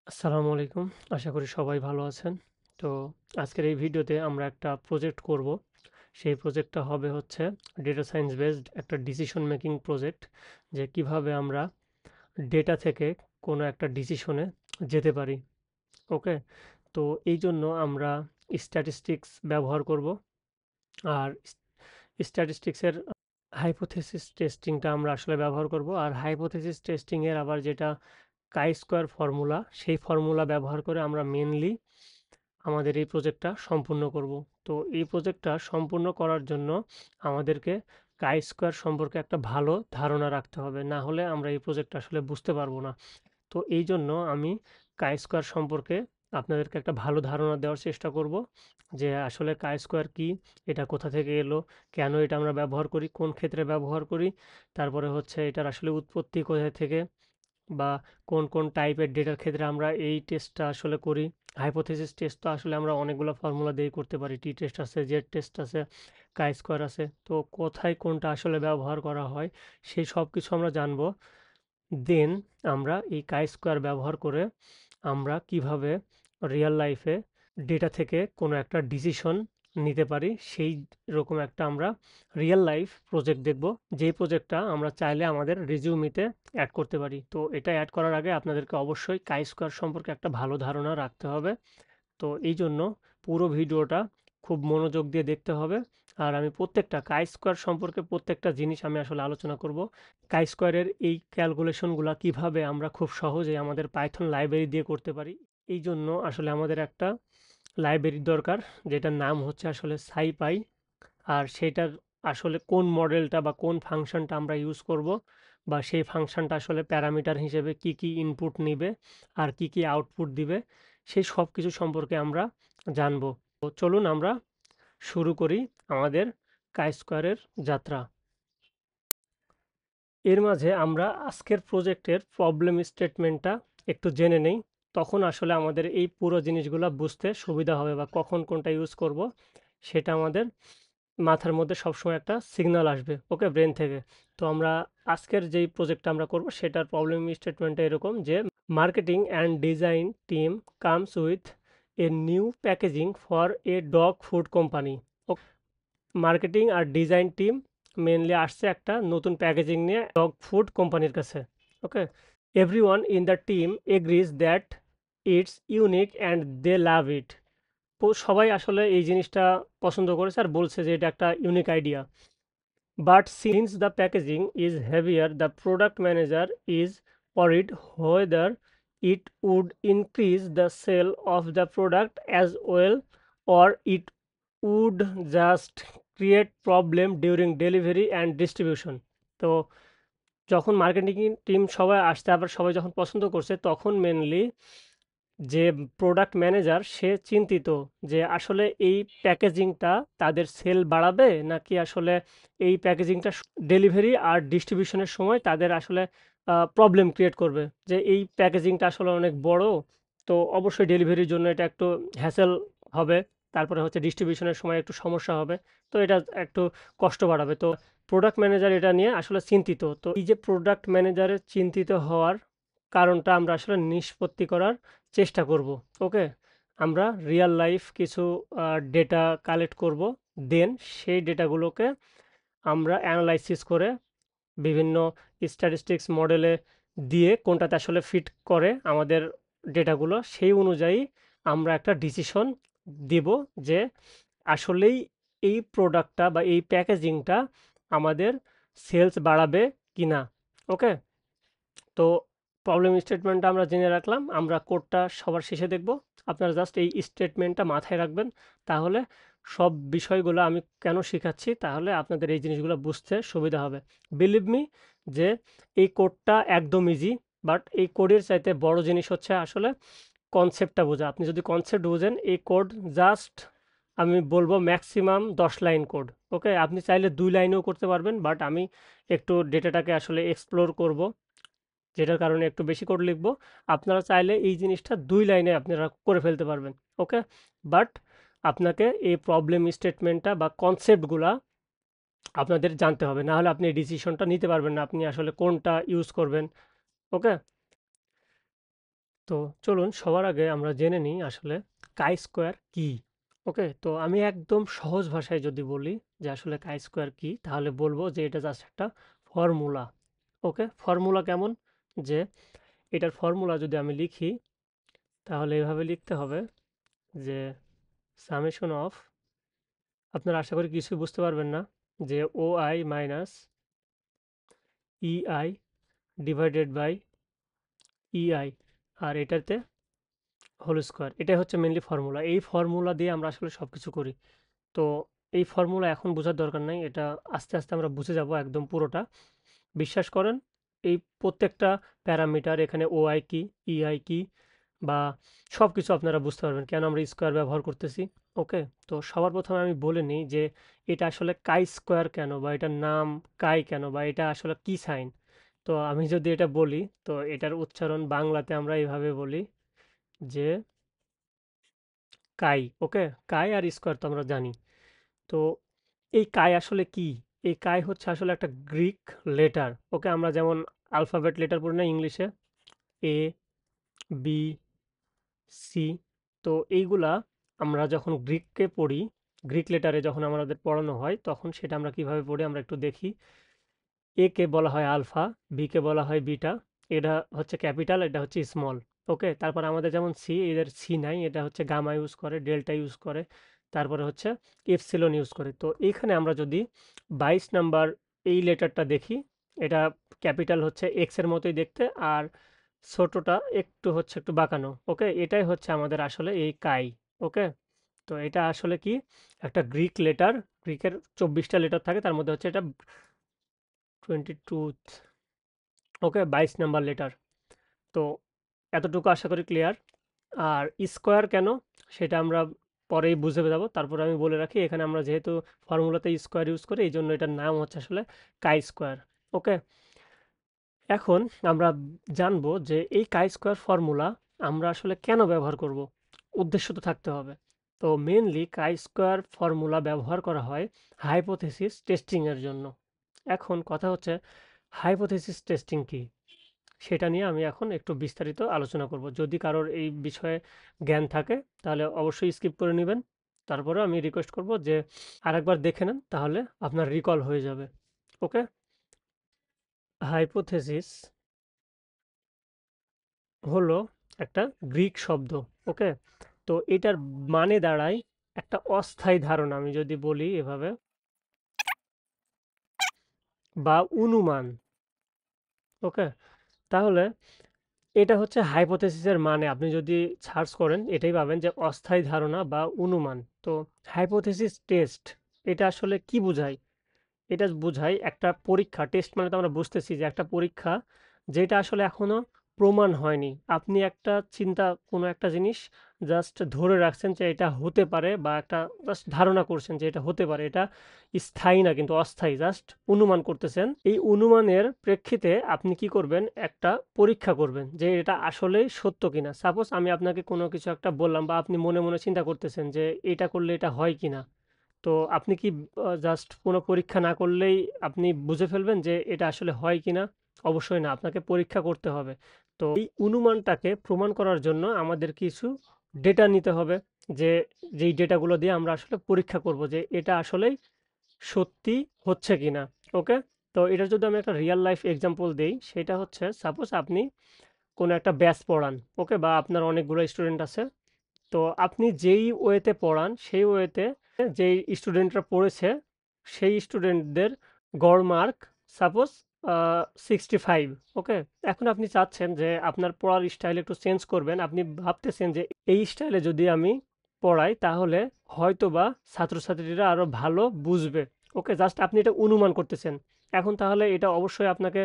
আসসালামু আলাইকুম। আশা করি সবাই ভালো আছেন। তো আজকের এই ভিডিওতে আমরা একটা প্রজেক্ট করব। সেই প্রজেক্টটা হবে হচ্ছে ডেটা সায়েন্স বেসড একটা ডিসিশন মেকিং প্রজেক্ট। যে কিভাবে আমরা ডেটা থেকে কোনো একটা ডিসিশনে যেতে পারি। ওকে? তো এইজন্য আমরা স্ট্যাটিস্টিক্স ব্যবহার করব। আর স্ট্যাটিস্টিক্সের হাইপোথেসিস টেস্টিংটা আমরা আসলে ব্যবহার করব। আর হাইপোথেসিস টেস্টিং এর আবার যেটা কাই স্কোয়ার ফর্মুলা, সেই ফর্মুলা ব্যবহার করে আমরা মেইনলি আমাদের এই প্রজেক্টটা সম্পূর্ণ করব। তো এই প্রজেক্টটা সম্পূর্ণ করার জন্য আমাদেরকে কাই স্কোয়ার সম্পর্কে একটা ভালো ধারণা রাখতে হবে। না হলে আমরা এই প্রজেক্টটা আসলে বুঝতে পারবো না। তো এইজন্য আমি কাই স্কোয়ার সম্পর্কে আপনাদেরকে একটা ভালো ধারণা দেওয়ার চেষ্টা করব যে আসলে কাই স্কোয়ার কী, এটা কোথা থেকে এলো, কেন এটা আমরা ব্যবহার করি, কোন ক্ষেত্রে ব্যবহার করি, তারপরে হচ্ছে এটার আসলে উৎপত্তি কোথা থেকে বা কোন টাইপের ডেটার ক্ষেত্রে আমরা এই টেস্টটা আসলে করি। হাইপোথেসিস টেস্ট তো আসলে আমরা অনেকগুলো ফর্মুলা দিয়েই করতে পারি। টি টেস্ট আছে, জেড টেস্ট আছে, কাই স্কোয়ার আছে। তো কোথায় কোনটা আসলে ব্যবহার করা হয় সেই সব কিছু আমরা জানবো। দেন আমরা এই কাই স্কোয়ার ব্যবহার করে আমরা কিভাবে রিয়েল লাইফে ডেটা থেকে কোনো একটা ডিসিশন নিতে পারি, সেই রকম একটা আমরা রিয়েল লাইফ প্রজেক্ট দেখব। যেই প্রজেক্টটা আমরা চাইলে আমাদের রিজিউমিতে অ্যাড করতে পারি। তো এটা অ্যাড করার আগে আপনাদেরকে অবশ্যই কাই স্কোয়ার সম্পর্কে একটা ভালো ধারণা রাখতে হবে। তো এই জন্য পুরো ভিডিওটা খুব মনোযোগ দিয়ে দেখতে হবে। আর আমি প্রত্যেকটা কাই স্কোয়ার সম্পর্কে প্রত্যেকটা জিনিস আমি আসলে আলোচনা করব। কাই স্কোয়ারের এই ক্যালকুলেশনগুলা কিভাবে আমরা খুব সহজে আমাদের পাইথন লাইব্রেরি দিয়ে করতে পারি। এই জন্য আসলে আমাদের একটা লাইব্রেরির দরকার, যেটার নাম হচ্ছে আসলে সাইপাই। আর সেটার আসলে কোন মডেলটা বা কোন ফাংশনটা আমরা ইউজ করব, বা সেই ফাংশনটা আসলে প্যারামিটার হিসেবে কি কি ইনপুট নিবে আর কি কি আউটপুট দিবে, সেই সব কিছু সম্পর্কে আমরা জানব। তো চলুন আমরা শুরু করি আমাদের কাই স্কোয়ারের যাত্রা। এর মাঝে আমরা আজকের প্রজেক্টের প্রবলেম স্টেটমেন্টটা একটু জেনে নেই। তখন আসলে আমাদের এই পুরো জিনিসগুলো বুঝতে সুবিধা হবে, বা কখন কোনটা ইউজ করব সেটা আমাদের মাথার মধ্যে সবসময় একটা সিগন্যাল আসবে, ওকে, ব্রেন থেকে। তো আমরা আজকের যেই প্রজেক্টটা আমরা করব সেটার প্রবলেম স্টেটমেন্টটা এরকম যে marketing and design team comes with a new packaging for a dog food company. Marketing আর ডিজাইন টিম মেনলি আসছে একটা নতুন প্যাকেজিং নিয়ে ডগ ফুড কোম্পানির কাছে। Okay, everyone in the team agrees that it's unique and they love it. সবাই আসলে এই জিনিসটা পছন্দ করেছে আর বলছে যে এটা একটা unique idea. But since the packaging is heavier, the product manager is worried whether it would increase the sale of the product as well, or it would just create problem during delivery and distribution. তো যখন marketing team সবাই আসছে, আবার সবাই যখন পছন্দ করছে, তখন মেনলি যে প্রোডাক্ট ম্যানেজার সে চিন্তিত যে আসলে এই প্যাকেজিংটা তাদের সেল বাড়াবে, নাকি আসলে এই প্যাকেজিংটা ডেলিভারি আর ডিস্ট্রিবিউশনের সময় তাদের আসলে প্রবলেম ক্রিয়েট করবে। যে এই প্যাকেজিংটা আসলে অনেক বড়, তো অবশ্যই ডেলিভারির জন্য এটা একটু হ্যাসেল হবে, তারপরে হচ্ছে ডিস্ট্রিবিউশনের সময় একটু সমস্যা হবে, তো এটা একটু কষ্ট বাড়াবে। তো প্রোডাক্ট ম্যানেজার এটা নিয়ে আসলে চিন্তিত। তো এই যে প্রোডাক্ট ম্যানেজারের চিন্তিত হওয়ার কারণটা আমরা আসলে নিষ্পত্তি করার চেষ্টা করব। ওকে, আমরা রিয়েল লাইফ কিছু ডেটা কালেক্ট করব। দেন সেই ডেটাগুলোকে আমরা অ্যানালাইসিস করে বিভিন্ন স্ট্যাটিস্টিক্স মডেলে দিয়ে কোনটাতে আসলে ফিট করে আমাদের ডেটাগুলো, সেই অনুযায়ী আমরা একটা ডিসিশন দিব যে আসলেই এই প্রোডাক্টটা বা এই প্যাকেজিংটা আমাদের সেলস বাড়াবে কি না। ওকে, তো প্রবলেম স্টেটমেন্টটা আমরা জেনে রাখলাম। আমরা কোডটা সবার শেষে দেখব। আপনারা জাস্ট এই স্টেটমেন্টটা মাথায় রাখবেন, তাহলে সব বিষয়গুলো আমি কেন শেখাচ্ছি, তাহলে আপনাদের এই জিনিসগুলো বুঝতে সুবিধা হবে। বিলিভ মি যে এই কোডটা একদম ইজি, বাট এই কোডের চাইতে বড় জিনিস হচ্ছে আসলে কনসেপ্টটা বোঝা। আপনি যদি কনসেপ্ট বোঝেন, এই কোড জাস্ট আমি বলবো ম্যাক্সিমাম 10 লাইন কোড। ওকে, আপনি চাইলে 2 লাইনেও করতে পারবেন, বাট আমি একটু ডেটাটাকে আসলে এক্সপ্লোর করব, যেটার কারণে একটু বেশি কোড লিখবো। আপনারা চাইলে এই জিনিসটা 2 লাইনে আপনারা করে ফেলতে পারবেন। ওকে, বাট আপনাকে এই প্রবলেম স্টেটমেন্টটা বা কনসেপ্টগুলা আপনাদের জানতে হবে, না হলে আপনি এই ডিসিশনটা নিতে পারবেন না আপনি আসলে কোনটা ইউজ করবেন। ওকে, তো চলুন সবার আগে আমরা জেনে নিই আসলে কাই স্কোয়ার কি। ওকে, তো আমি একদম সহজ ভাষায় যদি বলি যে আসলে কাই স্কোয়ার কি, তাহলে বলবো যে এটা জাস্ট একটা ফর্মুলা। ওকে, ফর্মুলা কেমন, যে এটার ফর্মুলা যদি আমি লিখি তাহলে এভাবে লিখতে হবে যে সামেশন অফ, আপনারা আশা করি কিছুই বুঝতে পারবেন না, যে O I minus E I divided by E I, আর এটাতে হোল স্কোয়ার। এটাই হচ্ছে মেনলি ফর্মুলা। এই ফর্মুলা দিয়ে আমরা আসলে সব কিছু করি। তো এই ফর্মুলা এখন বোঝার দরকার নাই, এটা আস্তে আস্তে আমরা বুঝে যাব একদম পুরোটা। বিশ্বাস করেন, এই প্রত্যেকটা প্যারামিটার, এখানে ও আই কি, ই আই কি, বা সব কিছু আপনারা বুঝতে পারবেন কেন আমরা স্কোয়ার ব্যবহার করতেছি। ওকে, তো সবার প্রথমে আমি বলে নিই যে এটা আসলে কাই স্কোয়ার কেন, বা এটার নাম কাই কেন, বা এটা আসলে কি সাইন। তো আমি যদি এটা বলি, তো এটার উচ্চারণ বাংলাতে আমরা এইভাবে বলি যে কাই। ওকে, কাই আর স্কোয়ার তো আমরা জানি। তো এই কাই আসলে কি? এই কাই হচ্ছে আসলে একটা গ্রিক লেটার। ওকে, আমরা যেমন আলফাবেট লেটার পড়ি না ইংলিশে, এ, বি, সি। তো এইগুলা আমরা যখন গ্রিককে পড়ি, গ্রিক লেটারে যখন আমাদের পড়ানো হয়, তখন সেটা আমরা কিভাবে পড়ি আমরা একটু দেখি। এ কে বলা হয় আলফা, বি কে বলা হয় বিটা, এটা হচ্ছে ক্যাপিটাল, এটা হচ্ছে স্মল। ওকে, তারপর আমাদের যেমন সি, এদের সি নাই, এটা হচ্ছে গামা ইউজ করে, ডেল্টা ইউজ করে, তারপরে হচ্ছে এপসিলন ইউজ করে। তো এইখানে আমরা যদি 22 নাম্বার এই লেটারটা দেখি, এটা ক্যাপিটাল হচ্ছে এক্স এর মতোই দেখতে, আর ছোটটা একটু হচ্ছে একটু বাঁকানো। ওকে, এটাই হচ্ছে আমাদের আসলে এই কাই। ওকে, তো এটা আসলে কি, একটা গ্রিক লেটার। গ্রিকের 24টা লেটার থাকে, তার মধ্যে হচ্ছে এটা 22, ওকে, 22 নাম্বার লেটার। তো এতটুকু আশা করি ক্লিয়ার। আর স্কোয়ার কেন, সেটা আমরা পরেই বুঝে যাব। তারপর আমি বলে রাখি, এখানে আমরা যেহেতু ফর্মুলাতে স্কোয়ার ইউজ করি, এই জন্য এটার নাম হচ্ছে আসলে কাই স্কোয়ার। ওকে, এখন আমরা জানবো যে এই কাই স্কোয়ার ফর্মুলা আমরা আসলে কেন ব্যবহার করব। উদ্দেশ্য তো থাকতে হবে। তো মেনলি কাই স্কোয়ার ফর্মুলা ব্যবহার করা হয় হাইপোথেসিস টেস্টিং এর জন্য। এখন কথা হচ্ছে হাইপোথেসিস টেস্টিং কি, সেটা নিয়ে আমি এখন একটু বিস্তারিত আলোচনা করব। যদি কারোর এই বিষয়ে জ্ঞান থাকে তাহলে অবশ্যই স্কিপ করে নেবেন। তারপরে আমি রিকোয়েস্ট করব যে আরেকবার দেখে নেন, তাহলে আপনার রিকল হয়ে যাবে। ওকে, হাইপোথেসিস হলো একটা গ্রিক শব্দ। ওকে, তো এটার মানে দাঁড়ায় একটা অস্থায়ী ধারণা, আমি যদি বলি এভাবে, বা অনুমান। ওকে, তাহলে এটা হচ্ছে হাইপোথেসিসের মানে, আপনি যদি সার্চ করেন এটাই পাবেন যে অস্থায়ী ধারণা বা অনুমান। তো হাইপোথেসিস টেস্ট এটা আসলে কি বোঝায়? এটা বোঝায় একটা পরীক্ষা। টেস্ট মানে তো আমরা বুঝতেছি যে একটা পরীক্ষা, যেটা আসলে এখনো প্রমাণ হয়নি। আপনি একটা চিন্তা, কোনো একটা জিনিস জাস্ট ধরে রাখছেন যে এটা হতে পারে, বা একটা জাস্ট ধারণা করছেন যে এটা হতে পারে, এটা স্থায়ী না কিন্তু অস্থায়ী, জাস্ট অনুমান করতেছেন। এই অনুমানের প্রেক্ষিতে আপনি কি করবেন, একটা পরীক্ষা করবেন যে এটা আসলেই সত্য কিনা। সাপোজ আমি আপনাকে কোনো কিছু একটা বললাম, বা আপনি মনে মনে চিন্তা করতেছেন যে এটা করলে এটা হয় কিনা। তো আপনি কি জাস্ট কোনো পরীক্ষা না করলেই আপনি বুঝে ফেলবেন যে এটা আসলে হয় কিনা? অবশ্যই না, আপনাকে পরীক্ষা করতে হবে। তো এই অনুমানটাকে প্রমাণ করার জন্য আমাদের কিছু ডেটা নিতে হবে, যে যেই ডেটাগুলো দিয়ে আমরা আসলে পরীক্ষা করব যে এটা আসলেই সত্যি হচ্ছে কিনা। ওকে, তো এটা যদি আমি একটা রিয়েল লাইফ এক্সাম্পল দেই, সেটা হচ্ছে সাপোজ আপনি কোনো একটা ব্যাচ পড়ান। ওকে, বা আপনার অনেকগুলো স্টুডেন্ট আছে। তো আপনি যেই ওয়েতে পড়ান, সেই ওয়েতে যেই স্টুডেন্টরা পড়েছে, সেই স্টুডেন্টদের গড় মার্ক সাপোজ 65। ওকে, এখন আপনি চাচ্ছেন যে আপনার পড়ার স্টাইল একটু চেঞ্জ করবেন। আপনি ভাবতেছেন যে এই স্টাইলে যদি আমি পড়াই তাহলে হয়তোবা ছাত্রছাত্রীরা আরো ভালো বুঝবে। ওকে, জাস্ট আপনি এটা অনুমান করতেছেন। এখন তাহলে এটা অবশ্যই আপনাকে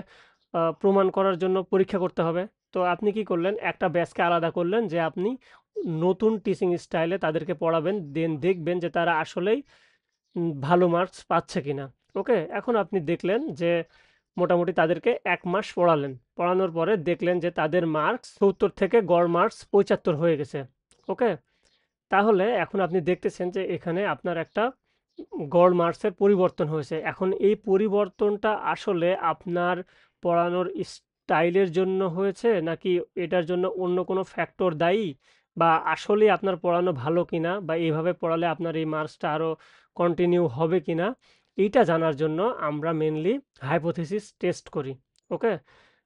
প্রমাণ করার জন্য পরীক্ষা করতে হবে। তো আপনি কি করলেন, একটা ব্যাচকে আলাদা করলেন, যে আপনি নতুন টিচিং স্টাইলে তাদেরকে পড়াবেন, দেন দেখবেন যে তারা আসলেই ভালো মার্কস পাচ্ছে কিনা। ওকে, এখন আপনি দেখলেন যে মোটামুটি তাদেরকে 1 মাস পড়ালেন, পড়ানোর পরে দেখলেন যে তাদের মার্কস 70 থেকে গড় মার্কস 75 হয়ে গেছে। ওকে, তাহলে এখন আপনি দেখতেছেন যে এখানে আপনার একটা গড় মার্কসের পরিবর্তন হয়েছে। এখন এই পরিবর্তনটা আসলে আপনার পড়ানোর স্টাইলের জন্য হয়েছে নাকি এটার জন্য অন্য কোনো ফ্যাক্টর দায়ী, বা আসলেই আপনার পড়ানো ভালো কিনা, বা এইভাবে পড়ালে আপনার এই মার্কসটা আরও কন্টিনিউ হবে কিনা, এইটা জানার জন্য আমরা মেনলি হাইপোথেসিস টেস্ট করি। ওকে,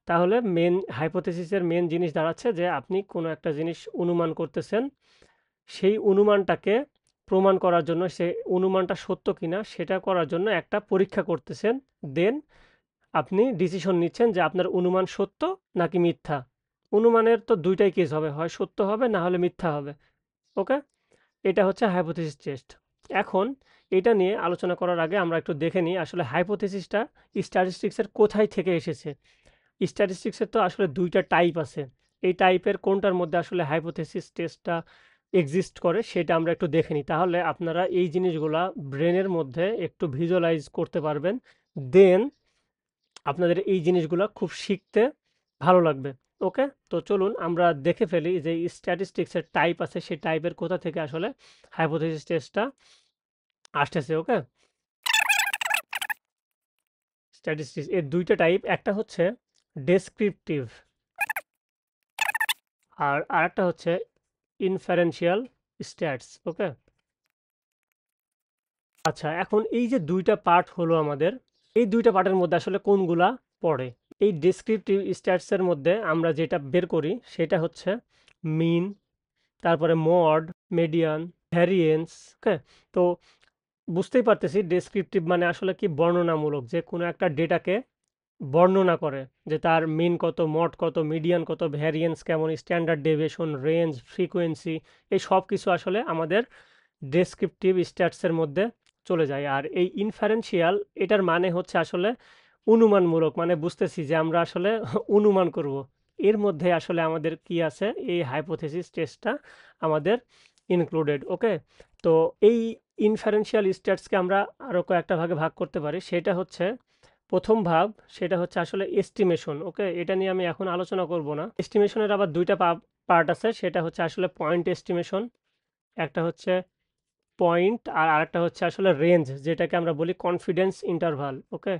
তাহলে মেন হাইপোথেসিসের মেন জিনিস দাঁড়াচ্ছে যে আপনি কোনো একটা জিনিস অনুমান করতেছেন, সেই অনুমানটাকে প্রমাণ করার জন্য, সে অনুমানটা সত্য কিনা সেটা করার জন্য একটা পরীক্ষা করতেছেন। দেন আপনি ডিসিশন নিচ্ছেন যে আপনার অনুমান সত্য নাকি মিথ্যা। অনুমানের তো দুইটাই কেস হবে, হয় সত্য হবে না হলে মিথ্যা হবে। ওকে, এটা হচ্ছে হাইপোথেসিস টেস্ট। এখন এটা নিয়ে আলোচনা করার আগে আমরা একটু দেখে নিই আসলে হাইপোথেসিসটা স্ট্যাটিস্টিক্সের কোথায় থেকে এসেছে। স্ট্যাটিস্টিক্সের তো আসলে দুইটা টাইপ আছে। এই টাইপের কোনটার মধ্যে আসলে হাইপোথেসিস টেস্টটা এক্সিস্ট করে সেটা আমরা একটু দেখে নিই, তাহলে আপনারা এই জিনিসগুলা ব্রেনের মধ্যে একটু ভিজুয়ালাইজ করতে পারবেন। দেন আপনাদের এই জিনিসগুলা খুব শিখতে ভালো লাগবে। ওকে, তো চলুন আমরা দেখে ফেলি যে স্ট্যাটিস্টিক্সের টাইপ আছে, সেই টাইপের কোথা থেকে আসলে হাইপোথেসিস টেস্টটা আসতেছে। ওকে, স্ট্যাটিস্টিক্স এর দুইটা টাইপ, একটা হচ্ছে ডেসক্রিপটিভ আর আরেকটা হচ্ছে ইনফারেন্সিয়াল স্ট্যাটস। ওকে, আচ্ছা, এখন এই যে দুইটা পার্ট হলো আমাদের, এই দুইটা পার্টের মধ্যে আসলে কোনগুলা পড়ে? এই ডেসক্রিপটিভ স্ট্যাটসের মধ্যে আমরা যেটা বের করি সেটা হচ্ছে মিন, তারপরে মড, মেডিয়ান, ভ্যারিয়েন্স। ওকে, তো বুঝতেই পারতেছি ডেসক্রিপটিভ মানে আসলে কি বর্ণনামূলক, যে কোনো একটা ডেটাকে বর্ণনা করে যে তার মিন কত, মড কত, মিডিয়ান কত, ভ্যারিয়েন্স কেমন, স্ট্যান্ডার্ড ডেভিয়েশন, রেঞ্জ, ফ্রিকোয়েন্সি, এই সব কিছু আসলে আমাদের ডেসক্রিপটিভ স্ট্যাটসের মধ্যে চলে যায়। আর এই ইনফারেন্সিয়াল, এটার মানে হচ্ছে আসলে অনুমানমূলক, মানে বুঝতেছি যে আমরা আসলে অনুমান করব। এর মধ্যে আসলে আমাদের কি আছে, এই হাইপোথেসিস টেস্টটা আমাদের ইনক্লুডেড। ওকে, তো এই ইনফারেন্সিয়াল স্ট্যাটসকে আমরা আরও কয়েকটা ভাগে ভাগ করতে পারি। সেটা হচ্ছে প্রথম ভাগ, সেটা হচ্ছে আসলে এস্টিমেশন। ওকে, এটা নিয়ে আমি এখন আলোচনা করব না। এস্টিমেশনের আবার দুইটা পার্ট আছে, সেটা হচ্ছে আসলে পয়েন্ট এস্টিমেশন, একটা হচ্ছে পয়েন্ট, আর আরেকটা হচ্ছে আসলে রেঞ্জ, যেটাকে আমরা বলি কনফিডেন্স ইন্টারভাল। ওকে,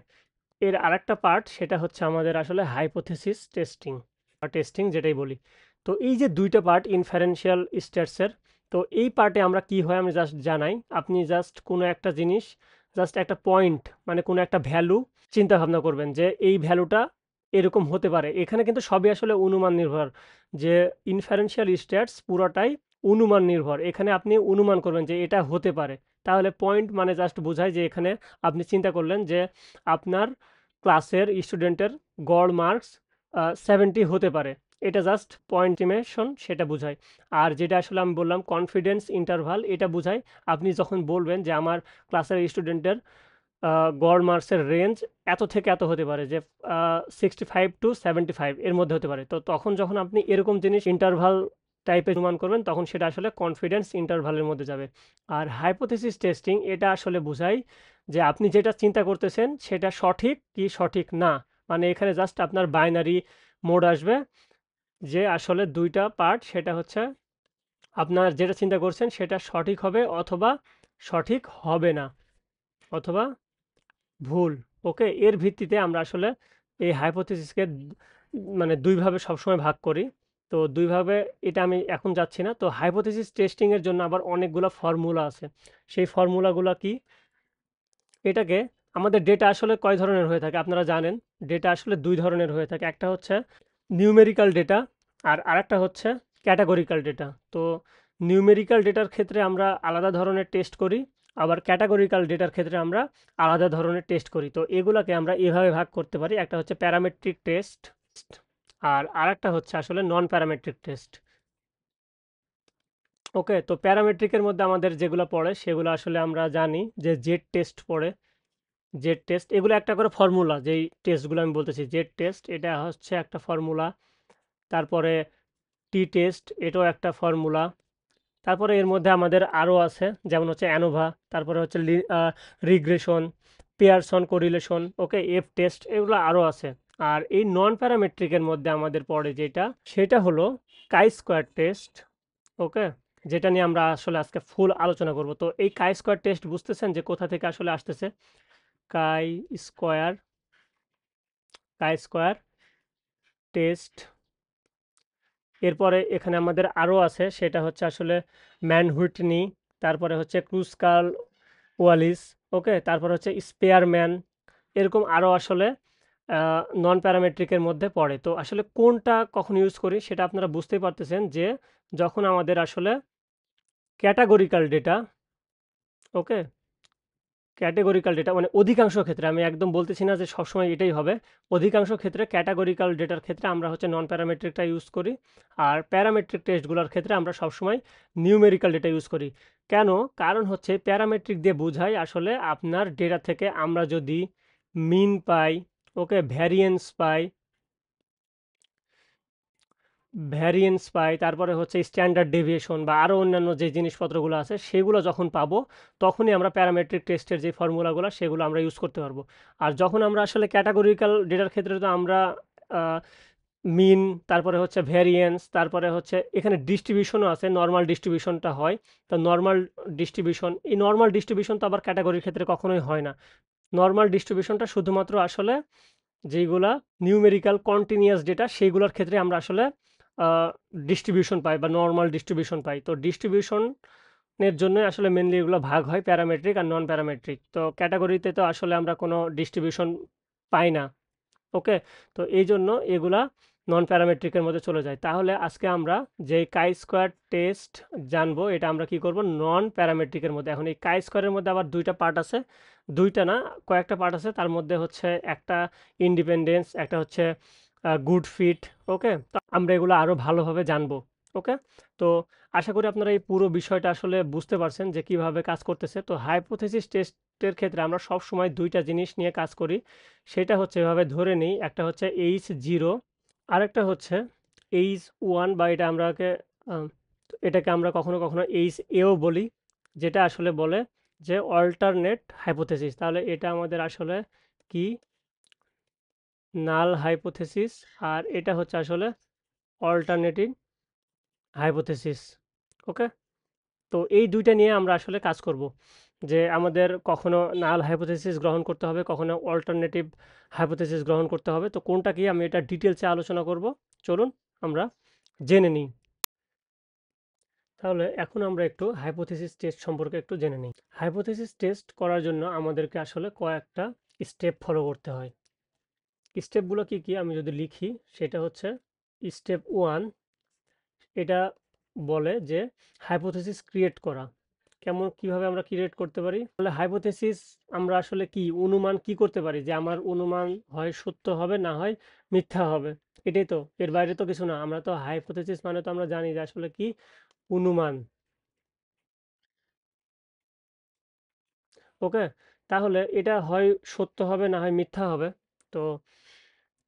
এর আরেকটা পার্ট সেটা হচ্ছে আমাদের আসলে হাইপোথেসিস টেস্টিং বা টেস্টিং যেটাই বলি। তো এই যে দুইটা পার্ট ইনফারেন্সিয়াল স্ট্যাটসের, তো এই পার্টে আমরা কি হয় আমি জাস্ট জানাই। আপনি জাস্ট কোনো একটা জিনিস, জাস্ট একটা পয়েন্ট মানে কোনো একটা ভ্যালু চিন্তা ভাবনা করবেন যে এই ভ্যালুটা এরকম হতে পারে। এখানে কিন্তু সবই আসলে অনুমান নির্ভর, যে ইনফারেন্সিয়াল স্ট্যাটস পুরোটাই অনুমান নির্ভর। এখানে আপনি অনুমান করবেন যে এটা হতে পারে। তাহলে পয়েন্ট মানে জাস্ট বোঝায় যে এখানে আপনি চিন্তা করলেন যে আপনার ক্লাসের স্টুডেন্টের গড় মার্কস 70 হতে পারে। এটা জাস্ট পয়েন্টিমেশন, সেটা বোঝায়। আর যেটা আসলে আমি বললাম কনফিডেন্স ইন্টারভাল, এটা বোঝায় আপনি যখন বলবেন যে আমার ক্লাসের স্টুডেন্টের গড় মার্কসের রেঞ্জ এত থেকে এত হতে পারে, যে 65 to 75 এর মধ্যে হতে পারে। তো তখন যখন আপনি এরকম জিনিস ইন্টারভাল টাইপের অনুমান করবেন তখন সেটা আসলে কনফিডেন্স ইন্টারভালের মধ্যে যাবে। আর হাইপোথেসিস টেস্টিং এটা আসলে বোঝায় যে আপনি যেটা চিন্তা করতেছেন সেটা সঠিক কি সঠিক না। মানে এখানে জাস্ট আপনার বাইনারি মোড আসবে, যে আসলে দুইটা পার্ট, সেটা হচ্ছে আপনার যেটা চিন্তা করছেন সেটা সঠিক হবে অথবা সঠিক হবে না, অথবা ভুল। ওকে, এর ভিত্তিতে আমরা আসলে এই হাইপোথিসিসকে মানে দুইভাবে সবসময় ভাগ করি। তো দুইভাবে এটা আমি এখন যাচ্ছি না। তো হাইপোথিসিস টেস্টিং এর জন্য আবার অনেকগুলা ফর্মুলা আছে। সেই ফর্মুলাগুলা কি? এটাকে আমাদের ডেটা আসলে কয় ধরনের হয়ে থাকে আপনারা জানেন? ডেটা আসলে দুই ধরনের হয়ে থাকে। একটা হচ্ছে নিউমেরিক্যাল ডেটা, আর আরেকটা হচ্ছে ক্যাটাগরিক্যাল ডেটা। তো নিউমেরিক্যাল ডেটার ক্ষেত্রে আমরা আলাদা ধরনের টেস্ট করি, আবার ক্যাটাগরিক্যাল ডেটার ক্ষেত্রে আমরা আলাদা ধরনের টেস্ট করি। তো এগুলাকে আমরা এভাবে ভাগ করতে পারি, একটা হচ্ছে প্যারামেট্রিক টেস্ট আর আরেকটা হচ্ছে আসলে নন প্যারামেট্রিক টেস্ট। ওকে, তো প্যারামেট্রিকের মধ্যে আমাদের যেগুলো পড়ে সেগুলো আসলে আমরা জানি যে জেড টেস্ট পড়ে। জেড টেস্ট এগুলো একটা করে ফর্মুলা, যেই টেস্টগুলো আমি বলতেছি জেড টেস্ট এটা হচ্ছে একটা ফর্মুলা। তারপরে টি টেস্ট এটাও একটা ফর্মুলা। তারপরে এর মধ্যে আমাদের আরও আছে, যেমন হচ্ছে অ্যানোভা, তারপরে হচ্ছে রিগ্রেশন, পেয়ারসন কোরিলেশন, ওকে, এফ টেস্ট, এগুলো আরও আছে। আর এই নন প্যারামেট্রিকের মধ্যে আমাদের পড়ে যেটা, সেটা হলো কাই স্কোয়ার টেস্ট। ওকে, যেটা নিয়ে আমরা আসলে আজকে ফুল আলোচনা করব। তো এই কাই স্কোয়ার টেস্ট বুঝতেছেন যে কোথা থেকে আসলে আসতেছে? কাই স্কোয়ার, কাই স্কোয়ার টেস্ট। এরপরে এখানে আমাদের আরও আছে, সেটা হচ্ছে আসলে ম্যান হুইটনি, তারপরে হচ্ছে ক্রুসকাল ওয়ালিস, ওকে, তারপর হচ্ছে স্পেয়ারম্যান, এরকম আরও আসলে নন প্যারামেট্রিকের মধ্যে পড়ে। তো আসলে কোনটা কখন ইউজ করি সেটা আপনারা বুঝতেই পারতেছেন যে যখন আমাদের আসলে ক্যাটাগরিক্যাল ডেটা, ওকে, ক্যাটেগরিক্যাল ডেটা মানে অধিকাংশ ক্ষেত্রে, আমি একদম বলতেছি না যে সবসময় এটাই হবে, অধিকাংশ ক্ষেত্রে ক্যাটাগরিক্যাল ডেটার ক্ষেত্রে আমরা হচ্ছে নন প্যারামেট্রিকটা ইউজ করি। আর প্যারামেট্রিক টেস্টগুলোর ক্ষেত্রে আমরা সবসময় নিউমেরিক্যাল ডেটা ইউজ করি। কেন? কারণ হচ্ছে প্যারামেট্রিক দিয়ে বোঝায় আসলে আপনার ডেটা থেকে আমরা যদি মিন পাই, ওকে, ভ্যারিয়েন্স পাই, তারপরে হচ্ছে স্ট্যান্ডার্ড ডেভিয়েশন বা আরও অন্যান্য যে জিনিসপত্রগুলো আছে সেগুলো যখন পাবো, তখনই আমরা প্যারামেট্রিক টেস্টের যে ফর্মুলাগুলো সেগুলো আমরা ইউজ করতে পারবো। আর যখন আমরা আসলে ক্যাটাগরিক্যাল ডেটার ক্ষেত্রে তো আমরা মিন, তারপরে হচ্ছে ভ্যারিয়েন্স, তারপরে হচ্ছে এখানে ডিস্ট্রিবিউশনও আছে, নর্মাল ডিস্ট্রিবিউশনটা হয়। তো নর্মাল ডিস্ট্রিবিউশন, এই নর্মাল ডিস্ট্রিবিউশন তো আবার ক্যাটাগরির ক্ষেত্রে কখনোই হয় না। নর্মাল ডিস্ট্রিবিউশনটা শুধুমাত্র আসলে যেইগুলা নিউমেরিক্যাল কন্টিনিউয়াস ডেটা সেইগুলোর ক্ষেত্রে আমরা আসলে ডিস্ট্রিবিউশন পাই বা নর্মাল ডিস্ট্রিবিউশন পাই। তো ডিস্ট্রিবিউশনের জন্যই আসলে মেনলি এগুলো ভাগ হয় প্যারামেট্রিক আর নন প্যারামেট্রিক। তো ক্যাটাগরিতে তো আসলে আমরা কোনো ডিস্ট্রিবিউশন পাই না, ওকে। তো এই জন্য এগুলা নন প্যারামেট্রিকের মধ্যে চলে যায়। তাহলে আজকে আমরা যে কাই স্কোয়ার টেস্ট জানবো, এটা আমরা কি করব, নন প্যারামেট্রিকের মধ্যে। এখন এই কাই স্কোয়ারের মধ্যে আবার দুইটা পার্ট আছে, দুইটা না, কয়েকটা পার্ট আছে। তার মধ্যে হচ্ছে একটা ইন্ডিপেন্ডেন্স, একটা হচ্ছে গুড ফিট, ওকে। তো আমরা এগুলো আরও ভালোভাবে জানবো, ওকে। তো আশা করি আপনারা এই পুরো বিষয়টা আসলে বুঝতে পারছেন যে কিভাবে কাজ করতেছে। তো হাইপোথেসিস টেস্টের ক্ষেত্রে আমরা সব সময় দুইটা জিনিস নিয়ে কাজ করি। সেটা হচ্ছে এভাবে ধরে নিই, একটা হচ্ছে H0, আরেকটা হচ্ছে H1, বা এটাকে আমরা কখনো কখনো HAও বলি, যেটা আসলে বলে যে অল্টারনেট হাইপোথেসিস। তাহলে এটা আমাদের আসলে কি, নাল হাইপোথেসিস, আর এটা হচ্ছে আসলে অল্টারনেটিভ হাইপোথেসিস, ওকে। তো এই দুইটা নিয়ে আমরা আসলে কাজ করব, যে আমাদের কখনো নাল হাইপোথেসিস গ্রহণ করতে হবে, কখনো অল্টারনেটিভ হাইপোথেসিস গ্রহণ করতে হবে। তো কোনটা কি আমি এটা ডিটেলসে আলোচনা করব, চলুন আমরা জেনে নিই। তাহলে এখন আমরা একটু হাইপোথেসিস টেস্ট সম্পর্কে একটু জেনে নিই। হাইপোথেসিস টেস্ট করার জন্য আমাদেরকে আসলে কয়েকটা স্টেপ ফলো করতে হয়। স্টেপগুলো কি কি আমি যদি লিখি, সেটা হচ্ছে স্টেপ 1, এটা বলে যে হাইপোথেসিস ক্রিয়েট করা। কিভাবে আমরা ক্রিয়েট করতে পারি? তাহলে হাইপোথেসিস আমরা আসলে কি অনুমান কি করতে পারি যে আমার অনুমান হয় সত্য হবে, না হয় মিথ্যা হবে, এটাই তো, এর বাইরে তো কিছু না। আমরা তো হাইপোথেসিস মানে তো আমরা জানি যে আসলে কি অনুমান, ওকে। তাহলে এটা হয় সত্য হবে, না হয় মিথ্যা হবে। তো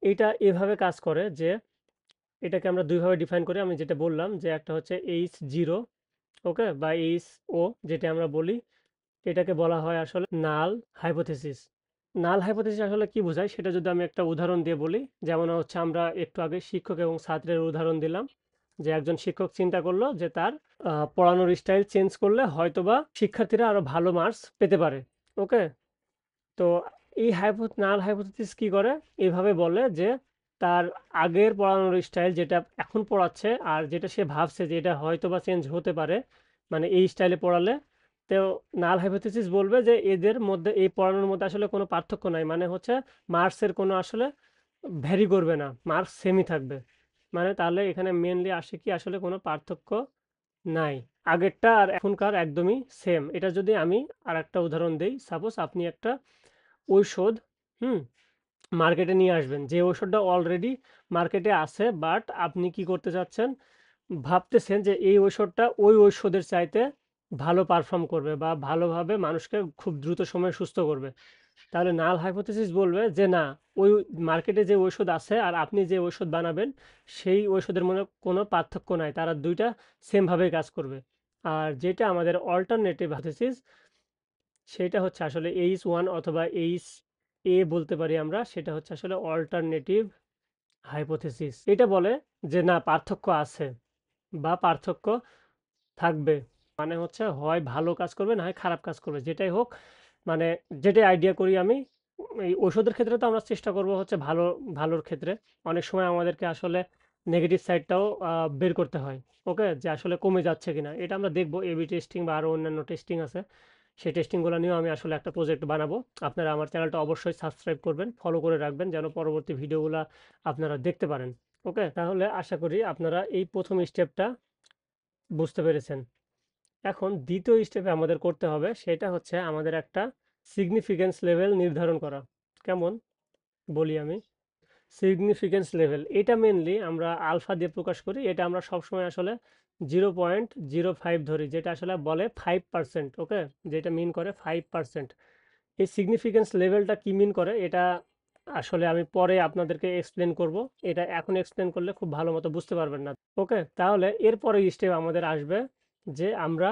এটা এভাবে কাজ করে যে এটাকে আমরা দুইভাবে ডিফাইন করি। আমি যেটা বললাম যে একটা হচ্ছে H0, ওকে, বা HO যেটা আমরা বলি, এটাকে বলা হয় আসলে নাল হাইপোথেসিস। নাল হাইপোথেসিস আসলে কি বোঝায় সেটা যদি আমি একটা উদাহরণ দিয়ে বলি, যেমন হচ্ছে আমরা একটু আগে শিক্ষক এবং ছাত্রের উদাহরণ দিলাম, যে একজন শিক্ষক চিন্তা করলো যে তার পড়ানোর স্টাইল চেঞ্জ করলে হয়তোবা শিক্ষার্থীরা আরো ভালো মার্কস পেতে পারে, ওকে। তো এই নাল হাইপোথেসিস কি করে, এভাবে বলে যে তার আগের পড়ানোর স্টাইল যেটা এখন পড়াচ্ছে আর যেটা সে ভাবছে যে এটা হয়তোবা চেঞ্জ হতে পারে, মানে এই স্টাইলে পড়ালে, তো নাল হাইপোথেসিস বলবে যে এদের মধ্যে, এই পড়ানোর মধ্যে আসলে কোনো পার্থক্য নাই, মানে হচ্ছে মার্কসের কোনো আসলে ভ্যারি করবে না, মার্কস সেমই থাকবে। মানে তাহলে এখানে মেনলি আসে কি আসলে কোনো পার্থক্য নাই, আগেরটা আর এখনকার একদমই সেম। এটা যদি আমি আর একটা উদাহরণ দেই, সাপোজ আপনি একটা ঔষধ, হুম, মার্কেটে নিয়ে আসবেন, যে ঔষধটা অলরেডি মার্কেটে আছে, বাট আপনি কি করতে চাচ্ছেন, ভাবতেছেন যে এই ঔষধটা ওই ঔষধের চাইতে ভালো পারফর্ম করবে বা ভালোভাবে মানুষকে খুব দ্রুত সময়ে সুস্থ করবে। তাহলে নাল হাইপোথেসিস বলবে যে না, ওই মার্কেটে যে ঔষধ আছে আর আপনি যে ঔষধ বানাবেন সেই ঔষধের মধ্যে কোনো পার্থক্য নাই, তারা দুইটা সেম ভাবে কাজ করবে। আর যেটা আমাদের অল্টারনেটিভ হাইপোথেসিস, সেটা হচ্ছে আসলে H1 অথবা HA বলতে পারি আমরা, সেটা হচ্ছে আসলে অল্টারনেটিভ হাইপোথেসিস। এটা বলে যে না, পার্থক্য আছে বা পার্থক্য থাকবে, মানে হচ্ছে হয় ভালো কাজ করবে, না হয় খারাপ কাজ করবে, যেটাই হোক, মানে যেটাই আইডিয়া করি আমি, এই ঔষধের ক্ষেত্রে তো আমরা চেষ্টা করব হচ্ছে ভালোর ক্ষেত্রে। অনেক সময় আমাদেরকে আসলে নেগেটিভ সাইডটাও বের করতে হয়। ওকে? যে আসলে কমে যাচ্ছে কিনা। এটা আমরা দেখব এবি টেস্টিং বা আরো অন্যান্য টেস্টিং আছে। সেই টেস্টিংগুলো নিয়েও আমি আসলে একটা প্রজেক্ট বানাবো। আপনারা আমার চ্যানেলটা অবশ্যই সাবস্ক্রাইব করবেন, ফলো করে রাখবেন যেন পরবর্তী ভিডিওগুলা আপনারা দেখতে পারেন। ওকে? তাহলে আশা করি আপনারা এই ১ম স্টেপটা বুঝতে পেরেছেন। এখন ২য় স্টেপে আমাদের করতে হবে সেটা হচ্ছে আমাদের একটা সিগনিফিকেন্স লেভেল নির্ধারণ করা। কেমন? বলি আমি। সিগনিফিকেন্স লেভেল এটা মেইনলি আমরা আলফা দিয়ে প্রকাশ করি। এটা আমরা সবসময় আসলে 0.05 ধরি, যেটা আসলে বলে 5%। ওকে? যেটা মিন করে 5%। এই সিগনিফিকেন্স লেভেলটা কি মিন করে এটা আসলে আমি পরে আপনাদেরকে এক্সপ্লেন করব। এটা এখন এক্সপ্লেন করলে খুব ভালো মতো বুঝতে পারবেন না। ওকে? তাহলে এরপরে স্টেপ আমাদের আসবে যে আমরা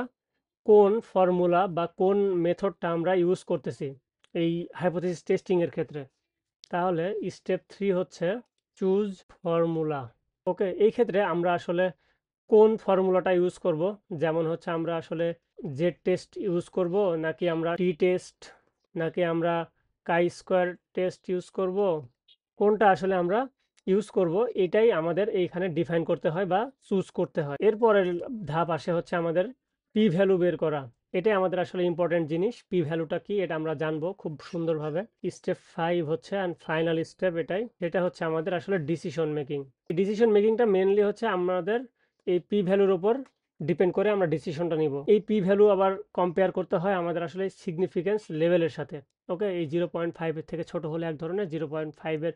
কোন ফর্মুলা বা কোন মেথডটা আমরা ইউজ করতেছি এই হাইপোথিসিস টেস্টিং এর ক্ষেত্রে। তাহলে স্টেপ 3 হচ্ছে চুজ ফর্মুলা। ওকে? এই ক্ষেত্রে আমরা আসলে কোন ফর্মুলাটা ইউজ করব, যেমন হচ্ছে আমরা আসলে জেড টেস্ট ইউজ করব, নাকি আমরা টি টেস্ট, নাকি আমরা কাই স্কোয়ার টেস্ট ইউজ করব, কোনটা আসলে আমরা ইউজ করব এটাই আমাদের এইখানে ডিফাইন করতে হয় বা চুজ করতে হয়। এরপরের ধাপ আসে হচ্ছে আমাদের পি ভ্যালু বের করা। এটাই আমাদের আসলে ইম্পর্টেন্ট জিনিস। পি ভ্যালুটা কি এটা আমরা জানবো খুব সুন্দরভাবে। স্টেপ 5 হচ্ছে অ্যান্ড ফাইনাল স্টেপ এটাই, এটা হচ্ছে আমাদের আসলে ডিসিশন মেকিং। ডিসিশন মেকিংটা মেনলি হচ্ছে আমাদের এই পি ভ্যালুর উপর ডিপেন্ড করে আমরা ডিসিশনটা নিব। এই পি ভ্যালু আবার কম্পেয়ার করতে হয় আমাদের আসলে সিগনিফিকেন্স লেভেলের সাথে। ওকে? এই 0.5 এর থেকে ছোট হলে এক ধরনের, 0.5 এর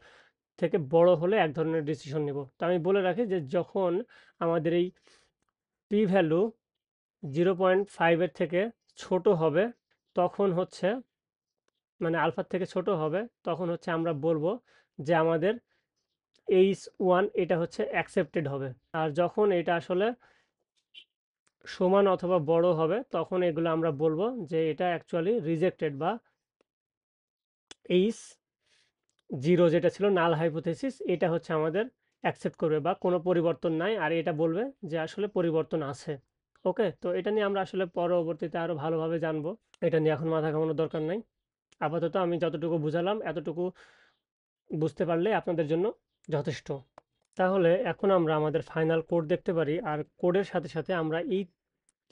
থেকে বড় হলে এক ধরনের ডিসিশন নিব। তো আমি বলে রাখি যে যখন আমাদের এই পি ভ্যালু 0.5 এর থেকে ছোট হবে তখন হচ্ছে, মানে আলফার থেকে ছোট হবে, তখন হচ্ছে আমরা বলবো যে আমাদের H1 এটা হচ্ছে অ্যাকসেপ্টেড হবে। আর যখন এটা আসলে সমান অথবা বড় হবে তখন এগুলো আমরা বলবো যে এটা অ্যাকচুয়ালি রিজেক্টেড বা H0 যেটা ছিল নাল হাইপোথিসিস এটা হচ্ছে আমাদের অ্যাকসেপ্ট করবে বা কোনো পরিবর্তন নাই, আর এটা বলবে যে আসলে পরিবর্তন আছে। ওকে? তো এটা নিয়ে আমরা আসলে পরবর্তীতে আরো ভালোভাবে জানবো। এটা নিয়ে এখন মাথা ঘামানোর দরকার নাই। আপাতত আমি যতটুকু বুঝালাম এতটুকু বুঝতে পারলে আপনাদের জন্য যথেষ্ট। তাহলে এখন আমরা আমাদের ফাইনাল কোড দেখতে পারি, আর কোডের সাথে সাথে আমরা এই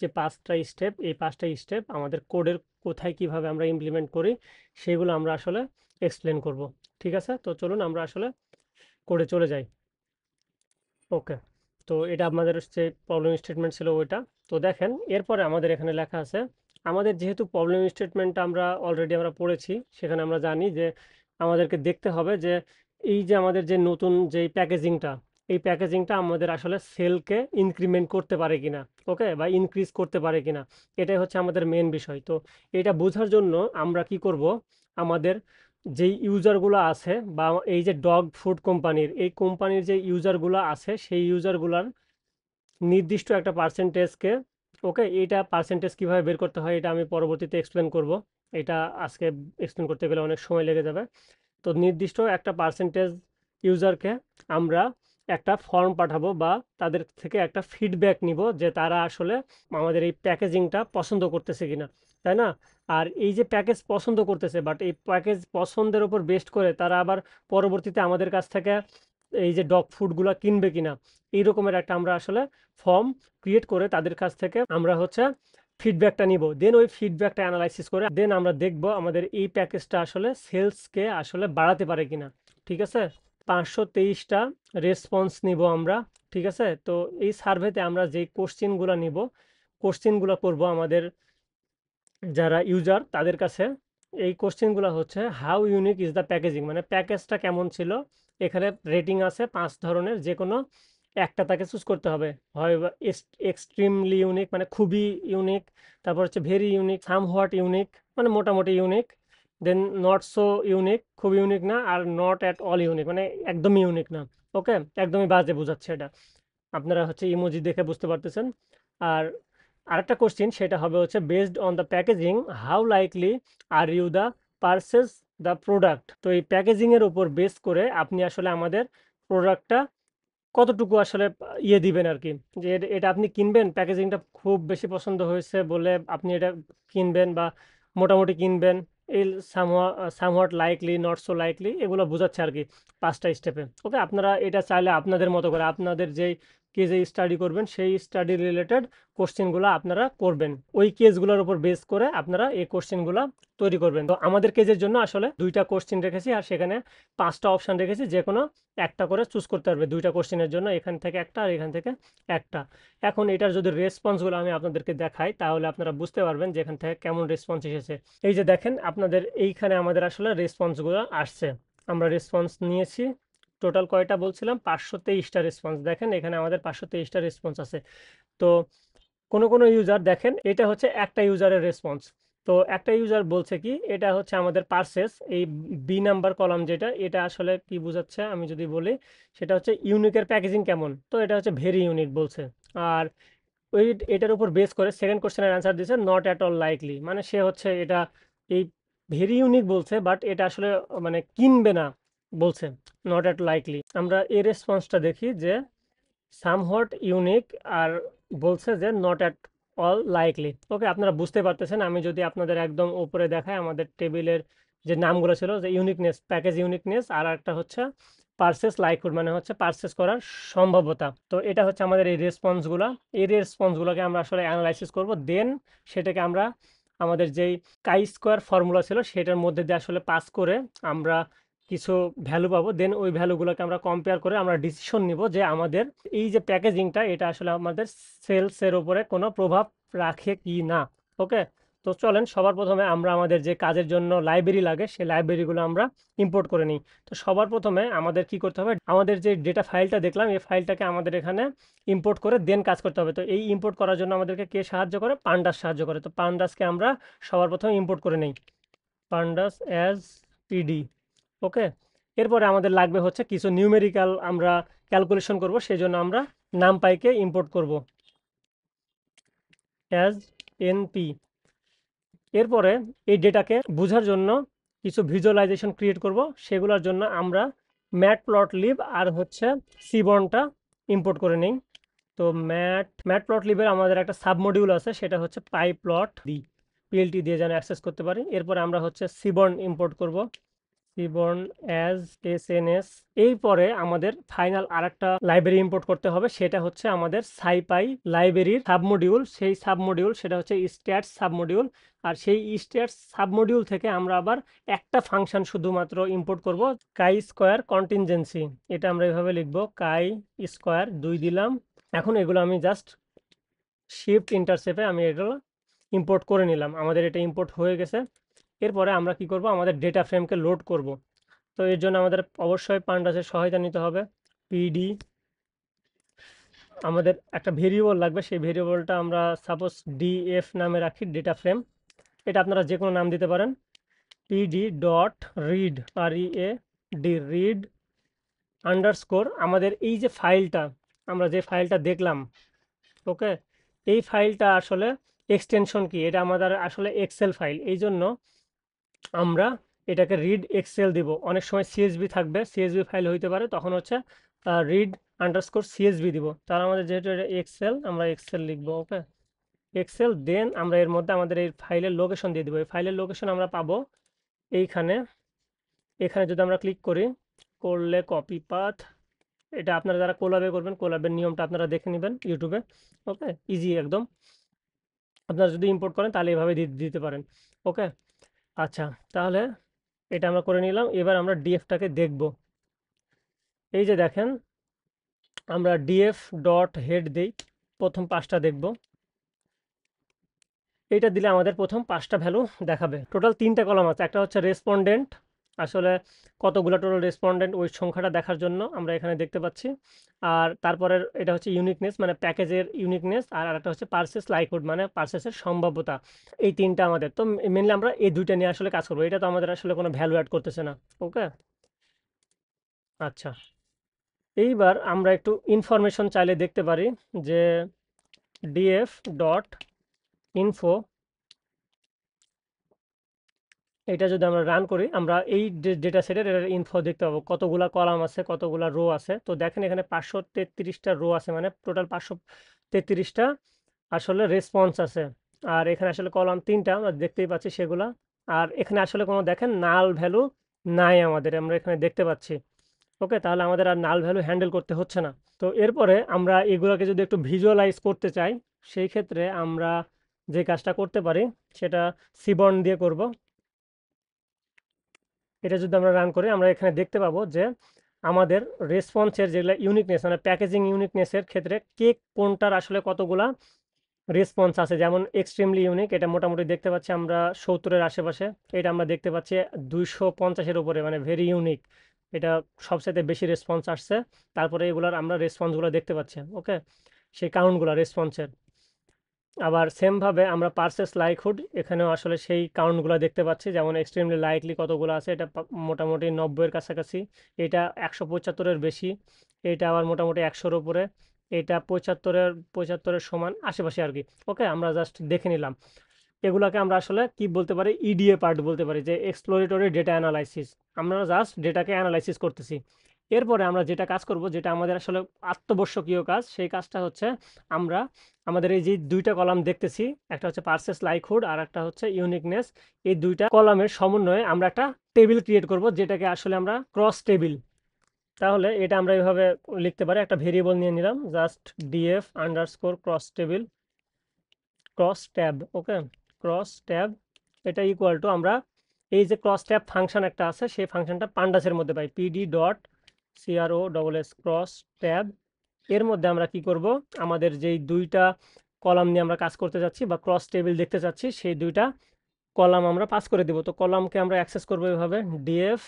যে 5টা স্টেপ, এই 5টা স্টেপ আমাদের কোডের কোথায় কিভাবে আমরা ইমপ্লিমেন্ট করি সেগুলো আমরা আসলে এক্সপ্লেন করব। ঠিক আছে? তো চলুন আমরা আসলে কোডে চলে যাই। ওকে? তো এটা আপনাদের হচ্ছে প্রবলেম স্টেটমেন্ট ছিল ওইটা। তো দেখেন এরপরে আমাদের এখানে লেখা আছে, আমাদের যেহেতু প্রবলেম স্টেটমেন্টটা আমরা অলরেডি আমরা পড়েছি, সেখানে আমরা জানি যে আমাদেরকে দেখতে হবে যে এই যে আমাদের যে নতুন যেই প্যাকেজিংটা, এই প্যাকেজিংটা আমাদের আসলে সেলকে ইনক্রিমেন্ট করতে পারে কিনা। ওকে? বা ইনক্রিজ করতে পারে কিনা, এটাই হচ্ছে আমাদের মেন বিষয়। তো এটা বোঝার জন্য আমরা কি করব, আমাদের যেই ইউজারগুলো আছে বা এই যে ডগ ফুড কোম্পানির, এই কোম্পানির যে ইউজারগুলো আছে সেই ইউজারগুলার নির্দিষ্ট একটা পার্সেন্টেজকে, ওকে, এটা পার্সেন্টেজ কিভাবে বের করতে হয় এটা আমি পরবর্তীতে এক্সপ্লেন করব। এটা আজকে এক্সপ্লেন করতে গেলে অনেক সময় লেগে যাবে। তো নির্দিষ্ট একটা পার্সেন্টেজ ইউজারকে আমরা একটা ফর্ম পাঠাবো বা তাদের থেকে একটা ফিডব্যাক নিব যে তারা আসলে আমাদের এই প্যাকেজিংটা পছন্দ করতেছে কিনা, তাই না? আর এই যে প্যাকেজ পছন্দ করতেছে, বাট এই প্যাকেজ পছন্দের উপর বেস্ট করে তারা আবার পরবর্তীতে আমাদের কাছ থেকে এই যে ডগ ফুডগুলো কিনবে কিনা, এই রকমের একটা আমরা আসলে ফর্ম ক্রিয়েট করে তাদের কাছ থেকে আমরা হচ্ছে ফিডব্যাকটা নিব। দেন ওই ফিডব্যাকটা অ্যানালাইসিস করে দেন আমরা দেখব আমাদের এই প্যাকেজটা আসলে সেলসকে আসলে বাড়াতে পারে কিনা। ঠিক আছে? 523টা রেসপন্স নিব আমরা। ঠিক আছে? তো এই সার্ভেতে আমরা যেই কোশ্চেনগুলো নিব, কোশ্চেনগুলো করব আমাদের যারা ইউজার তাদের কাছে। এই কোশ্চেনগুলো হচ্ছে how unique is the packaging, মানে প্যাকেজটা কেমন ছিল। এখানে রেটিং আছে 5 ধরনের, যে কোনো একটা তাকে চুজ করতে হবে। হয় এক্সট্রিমলি ইউনিক মানে খুবই ইউনিক, তারপর হচ্ছে very unique, somewhat unique মানে মোটামুটি unique, then not so unique খুব ইউনিক না, আর নট অ্যাট অল ইউনিক মানে একদমই ইউনিক না। ওকে? একদমই বাজে বোঝাচ্ছে এটা, আপনারা হচ্ছে ইমোজি দেখে বুঝতে পারতেছেন। আর আরেকটা কোশ্চেন সেটা হবে হচ্ছে based on the packaging how likely are you the purchase the product. তো এই প্যাকেজিং এর উপর বেস করে আপনি আসলে আমাদের প্রোডাক্টটা কতটুকু আসলে ইয়ে দিবেন আর কি, যে এটা আপনি কিনবেন, প্যাকেজিংটা খুব বেশি পছন্দ হয়েছে বলে আপনি এটা কিনবেন বা মোটামুটি কিনবেন, এই somewhat likely, not so likely, এগুলো বোঝাচ্ছে আর কি 5টা স্টেপে। ওকে, আপনারা এটা চাইলে আপনাদের মতো করে আপনাদের যেই কেজে স্টাডি করবেন সেই স্টাডি রিলেটেড কোশ্চেনগুলো আপনারা করবেন, ওই কেসগুলোর উপর বেস করে আপনারা এই কোশ্চেনগুলো তৈরি করবেন। তো আমাদের কেজের জন্য আসলে 2টা কোশ্চেন রেখেছি, আর সেখানে 5টা অপশন রেখেছি, যে কোনো একটা করে চুজ করতে পারবে 2টা কোশ্চেনের জন্য, এখান থেকে একটা আর এখান থেকে একটা। এখন এটার যদি রেসপন্সগুলো আমি আপনাদেরকে দেখাই, তাহলে আপনারা বুঝতে পারবেন যে এখান থেকে কেমন রেসপন্স এসেছে। এই যে দেখেন, আপনাদের এইখানে আমাদের আসলে রেসপন্সগুলো আসছে। আমরা রেসপন্স নিয়েছি টোটাল কয়টা বলছিলাম, 523টা রেসপন্স। দেখেন এখানে আমাদের 523টা রেসপন্স আছে। তো কোনো ইউজার দেখেন, এটা হচ্ছে একটা ইউজারের রেসপন্স। তো একটা ইউজার বলছে কি, এটা হচ্ছে আমাদের পার্সেস, এই বি নাম্বার কলাম যেটা, এটা আসলে কি বোঝাচ্ছে আমি যদি বলি, সেটা হচ্ছে ইউনিকের প্যাকেজিং কেমন। তো এটা হচ্ছে ভেরি ইউনিক বলছে। আর ওই এটার উপর বেস করে সেকেন্ড কোশ্চেনের অ্যান্সার দিয়েছে নট অ্যাট অল লাইকলি, মানে সে হচ্ছে এটা এই ভেরি ইউনিক বলছে, বাট এটা আসলে মানে কিনবে না বলছে, নট অ্যাট লাইকলি। আমরা এই রেসপন্সটা দেখি যে সামহট ইউনিক, আর বলছে যে নট অ্যাট অল লাইকলি। ওকে, আপনারা বুঝতে পারতেছেন, আমি যদি আপনাদের একদম উপরে দেখাই আমাদের টেবিলের যে নামগুলো ছিল, যে ইউনিকনেস, প্যাকেজ ইউনিকনেস, আর একটা হচ্ছে পারচেস লাইকহুড, মানে হচ্ছে পারচেস করার সম্ভাব্যতা। তো এটা হচ্ছে আমাদের এই রেসপন্সগুলো। এই রেসপন্সগুলোকে আমরা আসলে অ্যানালাইসিস করব, দেন সেটাকে আমরা আমাদের যেই কাই স্কোয়ার ফর্মুলা ছিল সেটার মধ্যে দিয়ে আসলে পাস করে আমরা কিছু ভ্যালু পাবো। দেন ওই ভ্যালুগুলোকে আমরা কম্পেয়ার করে আমরা ডিসিশন নিব যে আমাদের এই যে প্যাকেজিংটা, এটা আসলে আমাদের সেলসের উপরে কোনো প্রভাব রাখে কি না। ওকে, তো চলেন সবার প্রথমে আমরা আমাদের যে কাজের জন্য লাইব্রেরি লাগে সেই লাইব্রেরিগুলো আমরা ইম্পোর্ট করে নিই। তো সবার প্রথমে আমাদের কি করতে হবে, আমাদের যে ডেটা ফাইলটা দেখলাম এই ফাইলটাকে আমাদের এখানে ইম্পোর্ট করে দেন কাজ করতে হবে। তো এই ইম্পোর্ট করার জন্য আমাদেরকে কে সাহায্য করে, পান্ডাস সাহায্য করে। তো পান্ডাসকে আমরা সবার প্রথমে ইম্পোর্ট করে নিই, পান্ডাস অ্যাজ পিডি। ওকে, এরপরে আমাদের লাগবে হচ্ছে কিছু নিউমেরিক্যাল আমরা ক্যালকুলেশন করব, সেই জন্য আমরা নামপাইকে ইম্পোর্ট করব অ্যাজ এনপি। এরপরে এই ডেটাকে বোঝার জন্য কিছু ভিজুয়ালাইজেশন ক্রিয়েট করব, সেগুলোর জন্য আমরা ম্যাটপ্লটলিব আর হচ্ছে সিবর্নটা ইম্পোর্ট করে নিই। তো ম্যাটপ্লটলিবের আমাদের একটা সাবমডিউল আছে, সেটা হচ্ছে পাইপ্লট দি, পিএলটি দিয়ে যেন অ্যাক্সেস করতে পারি। এরপরে আমরা হচ্ছে সিবর্ন ইম্পোর্ট করব, সিবর্ন অ্যাজ এসএনএস। এরপরে আমাদের ফাইনাল আরেকটা লাইব্রেরি ইম্পোর্ট করতে হবে, সেটা হচ্ছে আমাদের সাইপাই লাইব্রেরির সাবমডিউল। সেই সাবমডিউল সেটা হচ্ছে স্ট্যাটস সাবমডিউল। আর সেই স্ট্যাটস সাবমডিউল থেকে আমরা আবার একটা ফাংশন শুধুমাত্র ইম্পোর্ট করব, কাই স্কোয়ার কন্টিনজেন্সি। এটা আমরা এভাবে লিখব, কাই স্কোয়ার 2 দিলাম। এখন এগুলো আমি জাস্ট শিফট ইন্টারসেপে আমি এগুলো ইম্পোর্ট করে নিলাম, আমাদের এটা ইম্পোর্ট হয়ে গেছে। এরপরে আমরা কি করব, আমাদের ডেটা ফ্রেমকে লোড করব। তো এর জন্য আমাদের অবশ্যই পান্ডাসের সহায়তা নিতে হবে। পিডি, আমাদের একটা ভেরিয়েবল লাগবে, সেই ভেরিয়েবলটা আমরা সাপোজ ডিএফ নামে রাখি, ডেটা ফ্রেম। এটা আপনারা যে কোনো নাম দিতে পারেন। PD dot read, R E A D, read underscore আমাদের এই যে ফাইলটা, আমরা যে ফাইলটা দেখলাম। ওকে, এই ফাইলটা আসলে এক্সটেনশন কি, এটা আমাদের আসলে এক্সেল ফাইল, এই জন্য আমরা এটাকে রিড এক্সেল দিব। অনেক সময় সিএসভি থাকবে, সিএসভি ফাইল হইতে পারে, তখন হচ্ছে রিড আন্ডারস্কোর সিএসভি দিব। তার আমাদের যেহেতু এটা এক্সেল, আমরা এক্সেল লিখবো। ওকে, এক্সেল, দেন আমরা এর মধ্যে আমাদের এই ফাইলের লোকেশন দিয়ে দিব। এই ফাইলের লোকেশন আমরা পাবো এইখানে। এখানে যদি আমরা ক্লিক করি, করলে কপি পাথ, এটা আপনারা যারা কোলাবে করবেন, কোলাবের নিয়মটা আপনারা দেখে নেবেন ইউটিউবে। ওকে, ইজি একদম। আপনারা যদি ইম্পোর্ট করেন তাহলে এভাবে দিতে পারেন। ওকে, আচ্ছা, তাহলে এটা আমরা করে নিলাম। এবার আমরা ডিএফটাকে দেখব। এই যে দেখেন, আমরা ডিএফ ডট হেড দিই, প্রথম 5টা দেখব। এইটা দিলে আমাদের প্রথম 5টা ভ্যালু দেখাবে। টোটাল 3টা কলাম আছে, একটা হচ্ছে রেসপন্ডেন্ট, আসলে কতগুলো টোটাল রেসপন্ডেন্ট ওই সংখ্যাটা দেখার জন্য আমরা এখানে দেখতে পাচ্ছি। আর তারপরে এটা হচ্ছে ইউনিকনেস, মানে প্যাকেজের ইউনিকনেস। আর একটা হচ্ছে পার্সেস লাইকহুড, মানে পার্সেসের সম্ভাব্যতা। এই 3টা আমাদের, তো মেনলি আমরা এই 2টা নিয়ে আসলে কাজ করবো। এটা তো আমাদের আসলে কোনো ভ্যালু অ্যাড করতেছে না। ওকে, আচ্ছা, এইবার আমরা একটু ইনফরমেশন চাইলে দেখতে পারি যে ডিএফ ডট ইনফো, এটা যদি আমরা রান করি, আমরা এই ডেটা সেটের ইনফো দেখতে পাবো, কতগুলা কলাম আছে, কতগুলা রো আছে। তো দেখেন এখানে 533টা রো আছে, মানে টোটাল 533টা আসলে রেসপন্স আছে। আর এখানে আসলে কলাম 3টা আমরা দেখতেই পাচ্ছি, সেগুলা আর এখানে আসলে কোনো দেখেন নাল ভ্যালু নাই আমাদের, আমরা এখানে দেখতে পাচ্ছি। ওকে, তাহলে আমাদের আর নাল ভ্যালু হ্যান্ডেল করতে হচ্ছে না। তো এরপরে আমরা এগুলোকে যদি একটু ভিজুয়ালাইজ করতে চাই, সেই ক্ষেত্রে আমরা যে কাজটা করতে পারি সেটা সিবর্ন দিয়ে করব। এটা যদি আমরা রান করি, আমরা এখানে দেখতে পাবো যে আমাদের রেসপন্সের যেগুলো ইউনিকনেস, মানে প্যাকেজিং ইউনিকনেসের ক্ষেত্রে কেক কোনটার আসলে কতগুলা রেসপন্স আছে। যেমন এক্সট্রিমলি ইউনিক, এটা মোটামুটি দেখতে পাচ্ছি আমরা 70-এর আশেপাশে। এটা আমরা দেখতে পাচ্ছি 250-এর উপরে, মানে ভেরি ইউনিক। এটা সবচেয়ে বেশি রেসপন্স আসছে। তারপরে এগুলার আমরা রেসপন্সগুলো দেখতে পাচ্ছি। ওকে, সেই কাউন্টগুলো রেসপন্সের। আবার সেমভাবে আমরা পার্সেস লাইকহুড, এখানেও আসলে সেই কাউন্টগুলো দেখতে পাচ্ছি। যেমন এক্সট্রিমলি লাইকলি কতগুলো আছে, এটা মোটামুটি 90-এর কাছাকাছি। এটা 175-এর বেশি। এটা আবার মোটামুটি 100-এর উপরে। এটা 75-এর সমান আশেপাশে আর কি। ওকে, আমরা জাস্ট দেখে নিলাম। এগুলাকে আমরা আসলে কি বলতে পারি, ইডিএ পার্ট বলতে পারি, যে এক্সপ্লোরেটরি ডেটা অ্যানালাইসিস। আমরা জাস্ট ডেটাকে অ্যানালাইসিস করতেছি। এরপরে আমরা যেটা কাজ করব, যেটা আমাদের আসলে আত্মবশ্যকীয় কাজ, সেই কাজটা হচ্ছে আমরা আমাদের এই যে দুইটা কলাম দেখতেছি, একটা হচ্ছে পার্সেস লাইকহুড আর একটা হচ্ছে ইউনিকনেস, এই দুইটা কলামের সমন্বয়ে আমরা একটা টেবিল ক্রিয়েট করব, যেটাকে আসলে আমরা ক্রস টেবিল। তাহলে এটা আমরা এইভাবে লিখতে পারি, একটা ভেরিয়েবল নিয়ে নিলাম, just DF underscore cross table, cross tab. Okay, cross tab, এটা ইকুয়াল টু আমরা এই যে ক্রস ট্যাব ফাংশন একটা আছে, সেই ফাংশনটা পান্ডাসের মধ্যে পাই, PD dot CRO double S cross tab. এর মধ্যে আমরা কি করব, আমাদের যেই দুইটা কলাম নিয়ে আমরা কাজ করতে যাচ্ছি বা ক্রস টেবিল দেখতে চাচ্ছি, সেই দুইটা কলাম আমরা পাস করে দিব। তো কলামকে আমরা অ্যাক্সেস করবো এভাবে, ডিএফ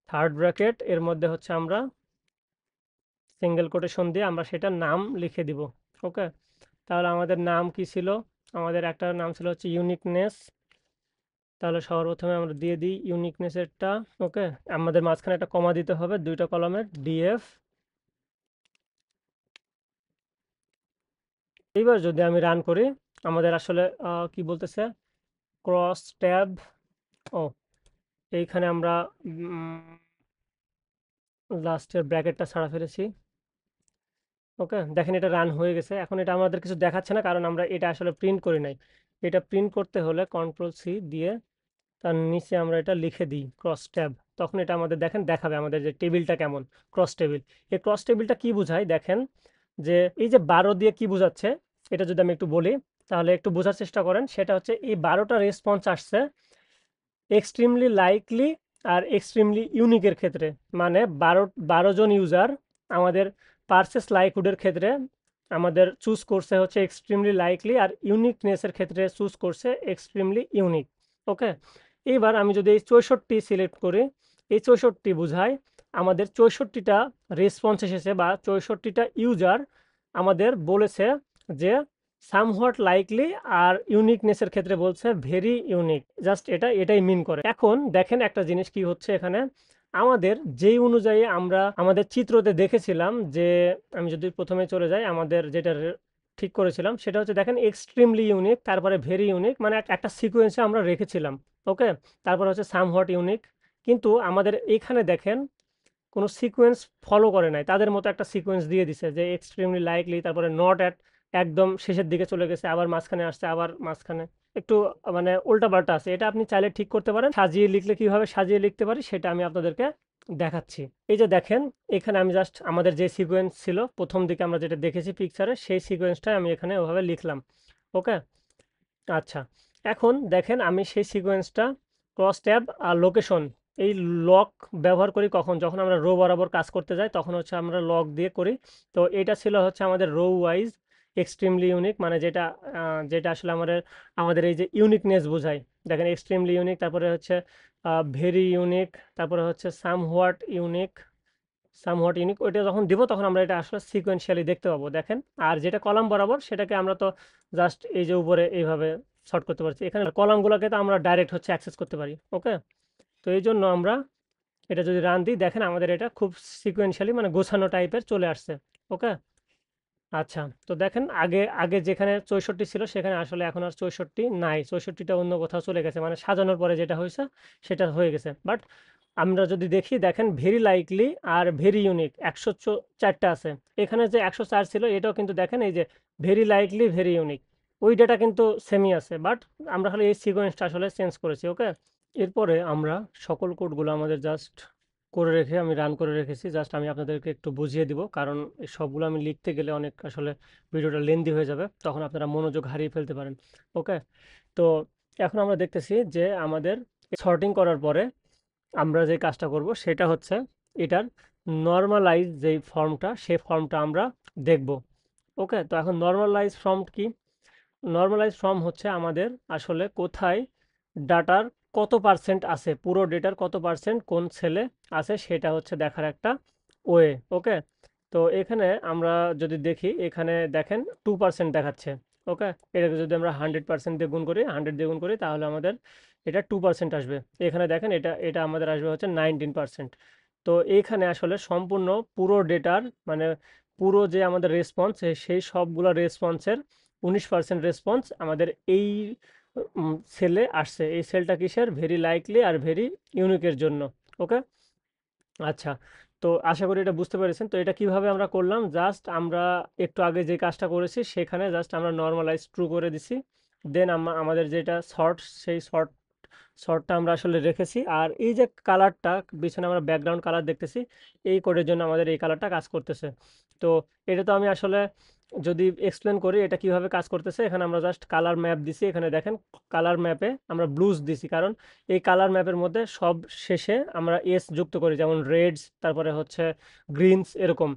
থার্ড ব্র্যাকেট, এর মধ্যে হচ্ছে আমরা সিঙ্গেল কোটেশন দিয়ে আমরা সেটার নাম লিখে দিব। ওকে, তাহলে আমাদের নাম কি ছিল, আমাদের একটা নাম ছিল হচ্ছে ইউনিকনেস। তাহলে সর্বপ্রথমে আমরা দিয়ে দিই ইউনিকনেসেরটা। ওকে, আমাদের মাঝখানে একটা কমা দিতে হবে দুইটা কলামের, ডিএফ। এইবার যদি আমি রান করি, আমাদের আসলে কি বলতেছে, ক্রস ট্যাব। ও, এইখানে আমরা লাস্টের ব্র্যাকেটটা ছাড়া ফেলেছি। ওকে, দেখেন এটা রান হয়ে গেছে। এখন এটা আমাদের কিছু দেখাচ্ছে না, কারণ আমরা এটা আসলে প্রিন্ট করি নাই। এটা প্রিন্ট করতে হলে কন্ট্রোল সি দিয়ে তার নিচে আমরা এটা লিখে দিই ক্রস ট্যাব, তখন এটা আমাদের দেখেন দেখাবে আমাদের যে টেবিলটা কেমন, ক্রস টেবিল। এই ক্রস টেবিলটা কি বোঝায় দেখেন, যে এই যে 12 দিয়ে কি বোঝাচ্ছে, এটা যদি আমি একটু বলি তাহলে একটু বোঝার চেষ্টা করেন। সেটা হচ্ছে এই 12টা রেসপন্স আসছে এক্সট্রিমলি লাইকলি আর এক্সট্রিমলি ইউনিকের ক্ষেত্রে। মানে 12 জন ইউজার আমাদের পার্সেস লাইকহুডের ক্ষেত্রে আমাদের চুজ করছে হচ্ছে এক্সট্রিমলি লাইকলি, আর ইউনিকনেসের ক্ষেত্রে চুজ করছে এক্সট্রিমলি ইউনিক। ওকে, এইবার আমি যদি এই 64 সিলেক্ট করি, এই 64 বোঝায় আমাদের 64টা রেসপন্স এসেছে, বা 64টা ইউজার আমাদের বলেছে যে সামহট লাইকলি, আর ইউনিকনেসের ক্ষেত্রে বলছে ভেরি ইউনিক। জাস্ট এটাই মিন করে। এখন দেখেন একটা জিনিস কি হচ্ছে এখানে, আমাদের যেই অনুযায়ী আমরা আমাদের চিত্রতে দেখেছিলাম, যে আমি যদি প্রথমে চলে যাই, আমাদের যেটা ঠিক করেছিলাম সেটা হচ্ছে দেখেন এক্সট্রিমলি ইউনিক, তারপরে ভেরি ইউনিক, মানে একটা সিকোয়েন্সে আমরা রেখেছিলাম। ওকে, তারপর হচ্ছে সামহট ইউনিক। কিন্তু আমাদের এইখানে দেখেন কোনো সিকোয়েন্স ফলো করে নাই, তাদের মতো একটা সিকোয়েন্স দিয়ে দিছে, যে এক্সট্রিমলি লাইকলি, তারপরে নট অ্যাট, একদম শেষের দিকে চলে গেছে, আবার মাঝখানে আসছে, আবার মাঝখানে একটু মানে উল্টাপাল্টা আছে। এটা আপনি চাইলে ঠিক করতে পারেন। সাজিয়ে লিখলে কিভাবে সাজিয়ে লিখতে পারি সেটা আমি আপনাদেরকে দেখাচ্ছি। এই যে দেখেন, এখানে আমি জাস্ট আমাদের যে সিকোয়েন্স ছিল প্রথম দিকে আমরা যেটা দেখেছি পিকচারে, সেই সিকোয়েন্সটাই আমি এখানে ওভাবে লিখলাম। ওকে, আচ্ছা, এখন দেখেন আমি সেই সিকোয়েন্সটা ক্রস ট্যাব আর লোকেশন, এই লক ব্যবহার করি কখন, যখন আমরা রো বরাবর কাজ করতে যাই তখন হচ্ছে আমরা লক দিয়ে করি। তো এটা ছিল হচ্ছে আমাদের রো ওয়াইজ এক্সট্রিমলি ইউনিক, মানে যেটা আসলে আমাদের আমাদের এই যে ইউনিকনেস বোঝায়। দেখেন এক্সট্রিমলি ইউনিক, তারপরে হচ্ছে ভেরি ইউনিক, তারপরে হচ্ছে সামহোয়াট ইউনিক। ওইটা যখন দিব তখন আমরা এটা আসলে সিকোয়েন্সিয়ালি দেখতে পাবো। দেখেন, আর যেটা কলাম বরাবর সেটাকে আমরা তো জাস্ট এই যে উপরে এইভাবে শর্ট করতে পারছি। এখানে কলামগুলোকে তো আমরা ডাইরেক্ট হচ্ছে অ্যাক্সেস করতে পারি। ওকে, তো এই জন্য আমরা এটা যদি রান দিই, দেখেন আমাদের এটা খুব সিকোয়েন্সিয়ালি মানে গোছানো টাইপের চলে আসছে। ওকে, আচ্ছা, তো দেখেন আগে আগে যেখানে 64 ছিল সেখানে আসলে এখন আর 64 নাই, 64টা অন্য কোথাও চলে গেছে, মানে সাজানোর পরে যেটা হয়েছে সেটা হয়ে গেছে। বাট আমরা যদি দেখি, দেখেন ভেরি লাইকলি আর ভেরি ইউনিক 104টা আছে। এখানে যে 104 ছিল এটাও কিন্তু দেখেন এই যে ভেরি লাইকলি ভেরি ইউনিক, ওই ডেটা কিন্তু সেমই আছে, বাট আমরা খালি এই সিকোয়েন্সটা আসলে চেঞ্জ করেছি। ওকে, এরপরে আমরা সকল কোডগুলো আমাদের জাস্ট করে রেখে আমি রান করে রেখেছি, জাস্ট আমি আপনাদেরকে একটু বুঝিয়ে দিব, কারণ এই সবগুলো আমি লিখতে গেলে অনেক আসলে ভিডিওটা লেন্দি হয়ে যাবে, তখন আপনারা মনোযোগ হারিয়ে ফেলতে পারেন। ওকে, তো এখন আমরা দেখতেছি যে আমাদের সর্টিং করার পরে আমরা যে কাজটা করব সেটা হচ্ছে এটার নর্মালাইজ যেই ফর্মটা, সেই ফর্মটা আমরা দেখব। ওকে, তো এখন নর্মালাইজ ফর্ম কি? নর্মালাইজ ফর্ম হচ্ছে আমাদের আসলে কোথায় ডাটার কত পার্সেন্ট আছে, পুরো ডেটার কত পার্সেন্ট কোন সেলে আছে সেটা হচ্ছে দেখার একটা ওয়ে। ওকে, তো এখানে আমরা যদি দেখি, এখানে দেখেন 2% দেখাচ্ছে। ওকে, এটাকে যদি আমরা 100% দিয়ে গুণ করি, 100 দিয়ে গুণ করি, তাহলে আমাদের এটা 2% আসবে। এখানে দেখেন এটা এটা আমাদের আসবে হচ্ছে 19%। তো এইখানে আসলে সম্পূর্ণ পুরো ডেটার মানে পুরো যে আমাদের রেসপন্স, সেই সবগুলো রেসপন্সের 19% রেসপন্স আমাদের এই সেলে আসছে। এই সেলটা কিসের? ভেরি লাইকলি আর ভেরি ইউনিকের জন্য। ওকে, আচ্ছা, তো আশা করি এটা বুঝতে পেরেছেন। তো এটা কিভাবে আমরা করলাম, জাস্ট আমরা একটু আগে যে কাজটা করেছি সেখানে জাস্ট আমরা নর্মালাইজ ট্রু করে দিছি, দেন আমাদের যেটা শর্ট, সেই শর্টটা আমরা আসলে রেখেছি। আর এই যে কালারটা পিছনে আমরা ব্যাকগ্রাউন্ড কালার দেখতেছি, এই কোডের জন্য আমাদের এই কালারটা কাজ করতেছে। তো এটা তো আমি আসলে যদি এক্সপ্লেন করি এটা কিভাবে কাজ করতেছে, এখানে আমরা জাস্ট কালার ম্যাপ দিছি। এখানে দেখেন কালার ম্যাপে আমরা ব্লুজ দিছি, কারণ এই কালার ম্যাপের মধ্যে সব শেষে আমরা এস যুক্ত করি, যেমন রেডস, তারপরে হচ্ছে গ্রিনস এরকম।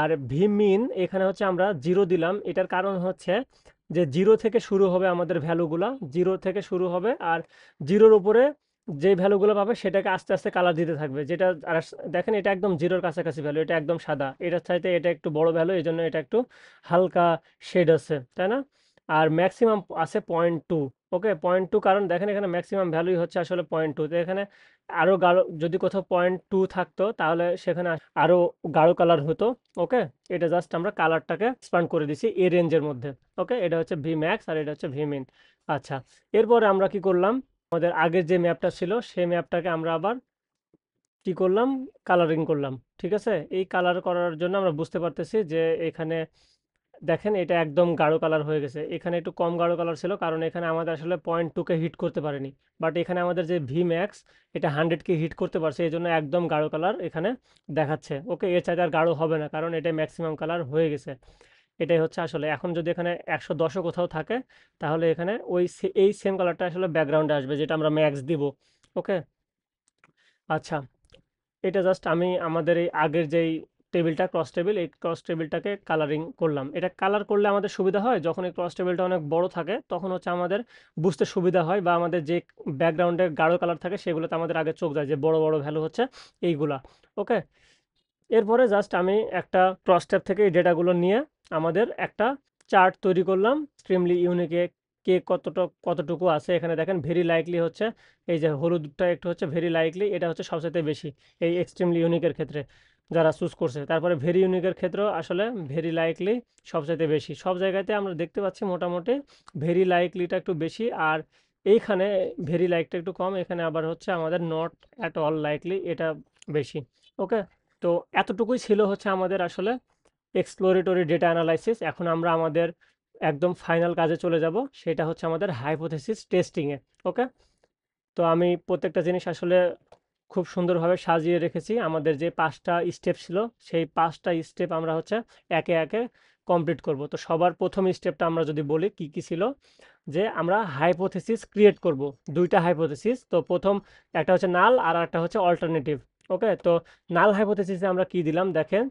আর ভিমিন এখানে হচ্ছে আমরা জিরো দিলাম, এটার কারণ হচ্ছে যে জিরো থেকে শুরু হবে আমাদের ভ্যালুগুলা, জিরো থেকে শুরু হবে, আর জিরোর উপরে যে ভ্যালুগুলো পাবে সেটাকে আস্তে আস্তে কালার দিতে থাকবে। যেটা আর দেখেন এটা একদম জিরোর কাছাকাছি ভ্যালু, এটা একদম সাদা, এটার চাইতে এটা একটু বড় ভ্যালু, এই জন্য এটা একটু হালকা শেড আছে, তাই না? আর ম্যাক্সিমাম আছে 0.2। ওকে, 0.2, কারণ দেখেন এখানে ম্যাক্সিমাম ভ্যালুই হচ্ছে আসলে 0.2। তো এখানে আরো গাঢ়, যদি কোথাও 0.2 থাকতো তাহলে সেখানে আরো গাঢ় কালার হতো। ওকে, এটা জাস্ট আমরা কালারটাকে এক্সপান্ড করে দিছি এই রেঞ্জের মধ্যে। ওকে, এটা হচ্ছে ভি ম্যাক্স আর এটা হচ্ছে ভি মিন। আচ্ছা, এরপরে আমরা কি করলাম, আমাদের আগের যে ম্যাপটা ছিল সেই ম্যাপটাকে আমরা আবার কি করলাম, কালারিং করলাম। ঠিক আছে, এই কালার করার জন্য আমরা বুঝতে পারতেছি যে এখানে দেখেন এটা একদম গাঢ় কালার হয়ে গেছে। এখানে একটু কম গাঢ় কালার ছিল, কারণ এখানে আমাদের আসলে 0.2 কে হিট করতে পারেনি, বাট এখানে আমাদের যে ভি ম্যাক্স এটা 100 কে হিট করতে পারছে, এই জন্য একদম গাঢ় কালার এখানে দেখাচ্ছে। ওকে, এর চাইতে আর গাঢ় হবে না, কারণ এটা ম্যাক্সিমাম কালার হয়ে গেছে। এটাই হচ্ছে আসলে, এখন যদি এখানে 110ও কোথাও থাকে তাহলে এখানে এই সেম কালারটা আসলে ব্যাকগ্রাউন্ডে আসবে, যেটা আমরা ম্যাক্স দিব। ওকে, আচ্ছা, এটা জাস্ট আমি আমাদের এই আগের যেই টেবিলটা, ক্রস টেবিল, এই ক্রস টেবিলটাকে কালারিং করলাম। এটা কালার করলে আমাদের সুবিধা হয়, যখন এই ক্রস টেবিলটা অনেক বড় থাকে তখন হচ্ছে আমাদের বুঝতে সুবিধা হয়, বা আমাদের যে ব্যাকগ্রাউন্ডে গাঢ় কালার থাকে সেগুলোতে আমাদের আগে চোখ যায় যে বড় বড় ভ্যালু হচ্ছে এইগুলা। ওকে, এরপরে জাস্ট আমি একটা ক্রস ট্যাব থেকে এই ডেটাগুলো নিয়ে আমাদের একটা চার্ট তৈরি করলাম, এক্সট্রিমলি ইউনিকে কে কতটুকু আছে। এখানে দেখেন ভেরি লাইকলি হচ্ছে এই যে হলুদটা একটু হচ্ছে ভেরি লাইকলি, এটা হচ্ছে সবচেয়ে বেশি এই এক্সট্রিমলি ইউনিকের ক্ষেত্রে যারা চুজ করছে। তারপরে ভেরি ইউনিকের ক্ষেত্রেও আসলে ভেরি লাইকলি সবচাইতে বেশি, সব জায়গাতে আমরা দেখতে পাচ্ছি মোটামুটি ভেরি লাইকলিটা একটু বেশি, আর এইখানে ভেরি লাইকটা একটু কম, এখানে আবার হচ্ছে আমাদের নট অ্যাট অল লাইকলি এটা বেশি। ওকে, তো এতটুকুই ছিল হচ্ছে আমাদের আসলে এক্সপ্লোরেটরি ডেটা অ্যানালাইসিস। এখন আমরা আমাদের একদম ফাইনাল কাজে চলে যাব, সেটা হচ্ছে আমাদের হাইপোথেসিস টেস্টিংয়ে। ওকে, তো আমি প্রত্যেকটা জিনিস আসলে খুব সুন্দরভাবে সাজিয়ে রেখেছি। আমাদের যে 5টা স্টেপ ছিল সেই 5টা স্টেপ আমরা হচ্ছে একে একে কমপ্লিট করব। তো সবার প্রথম স্টেপটা আমরা যদি বলি কি কি ছিল, যে আমরা হাইপোথেসিস ক্রিয়েট করব। দুইটা হাইপোথেসিস, তো প্রথম একটা হচ্ছে নাল আর একটা হচ্ছে অল্টারনেটিভ। ওকে, তো নাল হাইপোথেসিসে আমরা কি দিলাম দেখেন,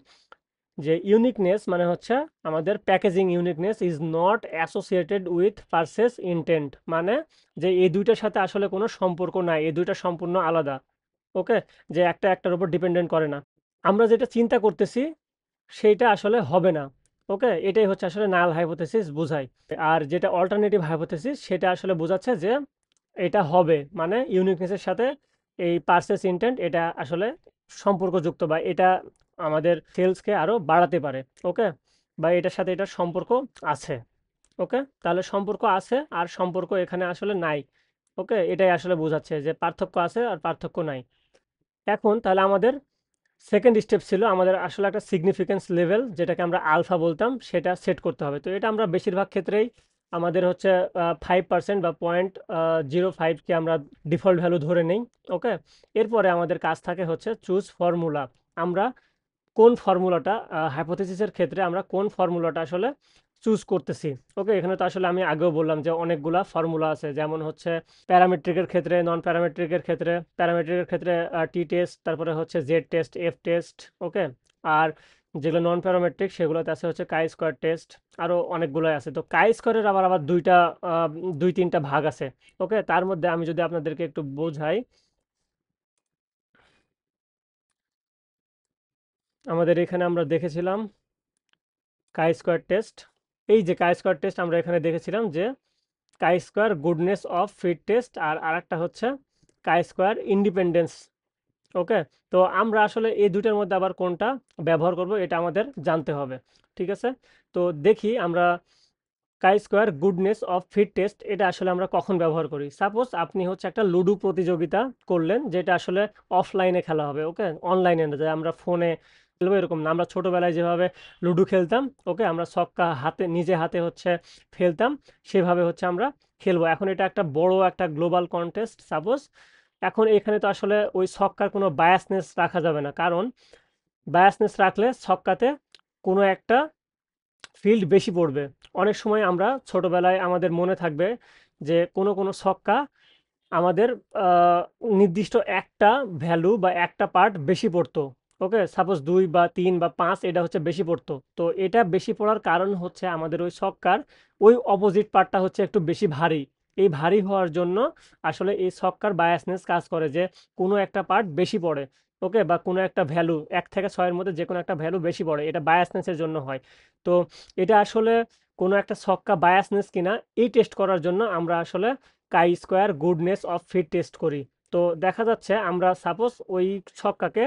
যে ইউনিকনেস মানে হচ্ছে আমাদের packaging uniqueness is not associated with purchase intent, মানে যে এই দুইটার সাথে আসলে কোনো সম্পর্ক নাই, এই দুইটা সম্পূর্ণ আলাদা। ওকে, যে একটা একটার উপর ডিপেন্ডেন্ট করে না, আমরা যেটা চিন্তা করতেছি সেইটা আসলে হবে না। ওকে, এটাই হচ্ছে আসলে নাল হাইপোথেসিস বোঝায়। আর যেটা অল্টারনেটিভ হাইপোথেসিস সেটা আসলে বোঝাচ্ছে যে এটা হবে, মানে ইউনিকনেসের সাথে এই পারচেস ইনটেন্ট এটা আসলে সম্পর্কযুক্ত, বা এটা আমাদের সেলসকে আরো বাড়াতে পারে। ওকে, বা এটার সাথে এটার সম্পর্ক আছে। ওকে, তাহলে সম্পর্ক আছে আর সম্পর্ক এখানে আসলে নাই। ওকে, এটাই আসলে বোঝাচ্ছে যে পার্থক্য আছে আর পার্থক্য নাই। এখন তাহলে আমাদের সেকেন্ড স্টেপ ছিল আমাদের আসলে একটা সিগনিফিকেন্স লেভেল, যেটাকে আমরা আলফা বলতাম, সেটা সেট করতে হবে। তো এটা আমরা বেশিরভাগ ক্ষেত্রেই আমাদের হচ্ছে 5% বা 0.05 কে আমরা ডিফল্ট ভ্যালু ধরে নেই। ওকে, এরপরে আমাদের কাজ থাকে হচ্ছে চুজ ফর্মুলা। আমরা কোন ফর্মুলাটা হাইপোথিসিসের ক্ষেত্রে আমরা কোন ফর্মুলাটা আসলে চুজ করতেছি। ওকে, এখানে তো আসলে আমি আগেও বললাম যে অনেকগুলা ফর্মুলা আছে, যেমন হচ্ছে প্যারামেট্রিকের ক্ষেত্রে, নন প্যারামেট্রিকের ক্ষেত্রে, প্যারামেট্রিকের ক্ষেত্রে টি টেস্ট, তারপরে হচ্ছে জেড টেস্ট, এফ টেস্ট। ওকে, আর যেগুলো নন প্যারামেট্রিক সেগুলোতে আছে হচ্ছে কাই স্কোয়ার টেস্ট। আরও অনেকগুলোই আছে। তো কাই স্কোয়ারের আবার আবার দুই তিনটা ভাগ আছে। ওকে, তার মধ্যে আমি যদি আপনাদেরকে একটু বোঝাই, আমাদের এখানে আমরা দেখেছিলাম কাই স্কোয়ার টেস্ট। এই যে কাই স্কোয়ার টেস্ট আমরা এখানে দেখেছিলাম যে কাই square goodness of fit test, আর আরেকটা হচ্ছে কাই স্কোয়ার ইন্ডিপেন্ডেন্স। ওকে, তো আমরা আসলে এই দুইটার মধ্যে আবার কোনটা ব্যবহার করব এটা আমাদের জানতে হবে। ঠিক আছে, তো দেখি আমরা chi square goodness of fit test এটা আসলে আমরা কখন ব্যবহার করি। সাপোজ আপনি হচ্ছে একটা লুডো প্রতিযোগিতা করলেন, যেটা আসলে অফলাইনে খেলা হবে। ওকে, অনলাইনে না, যে আমরা ফোনে খেলবো এরকম না। আমরা ছোটবেলায় যেভাবে লুডো খেলতাম, ওকে, আমরা ছক্কা হাতে নিজে হাতে হচ্ছে ফেলতাম, সেভাবে হচ্ছে আমরা খেলবো। এখন এটা একটা বড় একটা গ্লোবাল কন্টেস্ট সাপোজ। এখন এখানে তো আসলে ওই ছক্কার কোনো বায়াসনেস রাখা যাবে না, কারণ বায়াসনেস রাখলে ছক্কাতে কোনো একটা ফিল্ড বেশি পড়বে। অনেক সময় আমরা ছোটবেলায় আমাদের মনে থাকবে যে কোনো কোনো ছক্কা আমাদের আহ, নির্দিষ্ট একটা ভ্যালু বা একটা পার্ট বেশি পড়তো। ওকে, সাপোজ 2 বা 3 বা 5 এটা হচ্ছে বেশি পড়তো। তো এটা বেশি পড়ার কারণ হচ্ছে আমাদের ওই ছক্কার ওই অপোজিট পার্টটা হচ্ছে একটু বেশি ভারী। এই ভারী হওয়ার জন্য আসলে এই ছক্কার বায়াসনেস কাজ করে যে কোনো একটা পার্ট বেশি পড়ে। ওকে, বা কোনো একটা ভ্যালু 1 থেকে 6-এর মধ্যে যে কোনো একটা ভ্যালু বেশি পড়ে, এটা বায়াসনেসের জন্য হয়। তো এটা আসলে কোনো একটা ছক্কা বায়াসনেস কিনা এই টেস্ট করার জন্য আমরা আসলে chi square goodness of fit test করি। তো দেখা যাচ্ছে আমরা সাপোজ ওই ছক্কাকে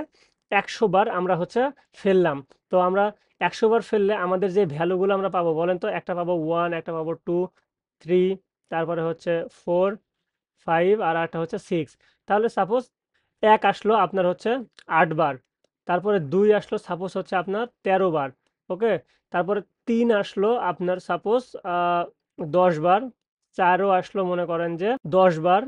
100 বার আমরা হচ্ছে ফেললাম। তো আমরা 100 বার ফেললে আমাদের যে ভ্যালুগুলো আমরা পাবো বলেন তো, একটা পাবো 1, একটা পাবো 2, 3, তারপরে হচ্ছে 4, 5, আর একটা হচ্ছে 6। তাহলে সাপোজ 1 আসলো আপনার হচ্ছে 8 বার, তারপরে 2 আসলো সাপোজ হচ্ছে আপনার 13 বার। ওকে, তারপরে 3 আসলো আপনার সাপোজ 10 বার, 4ও আসলো মনে করেন যে 10 বার,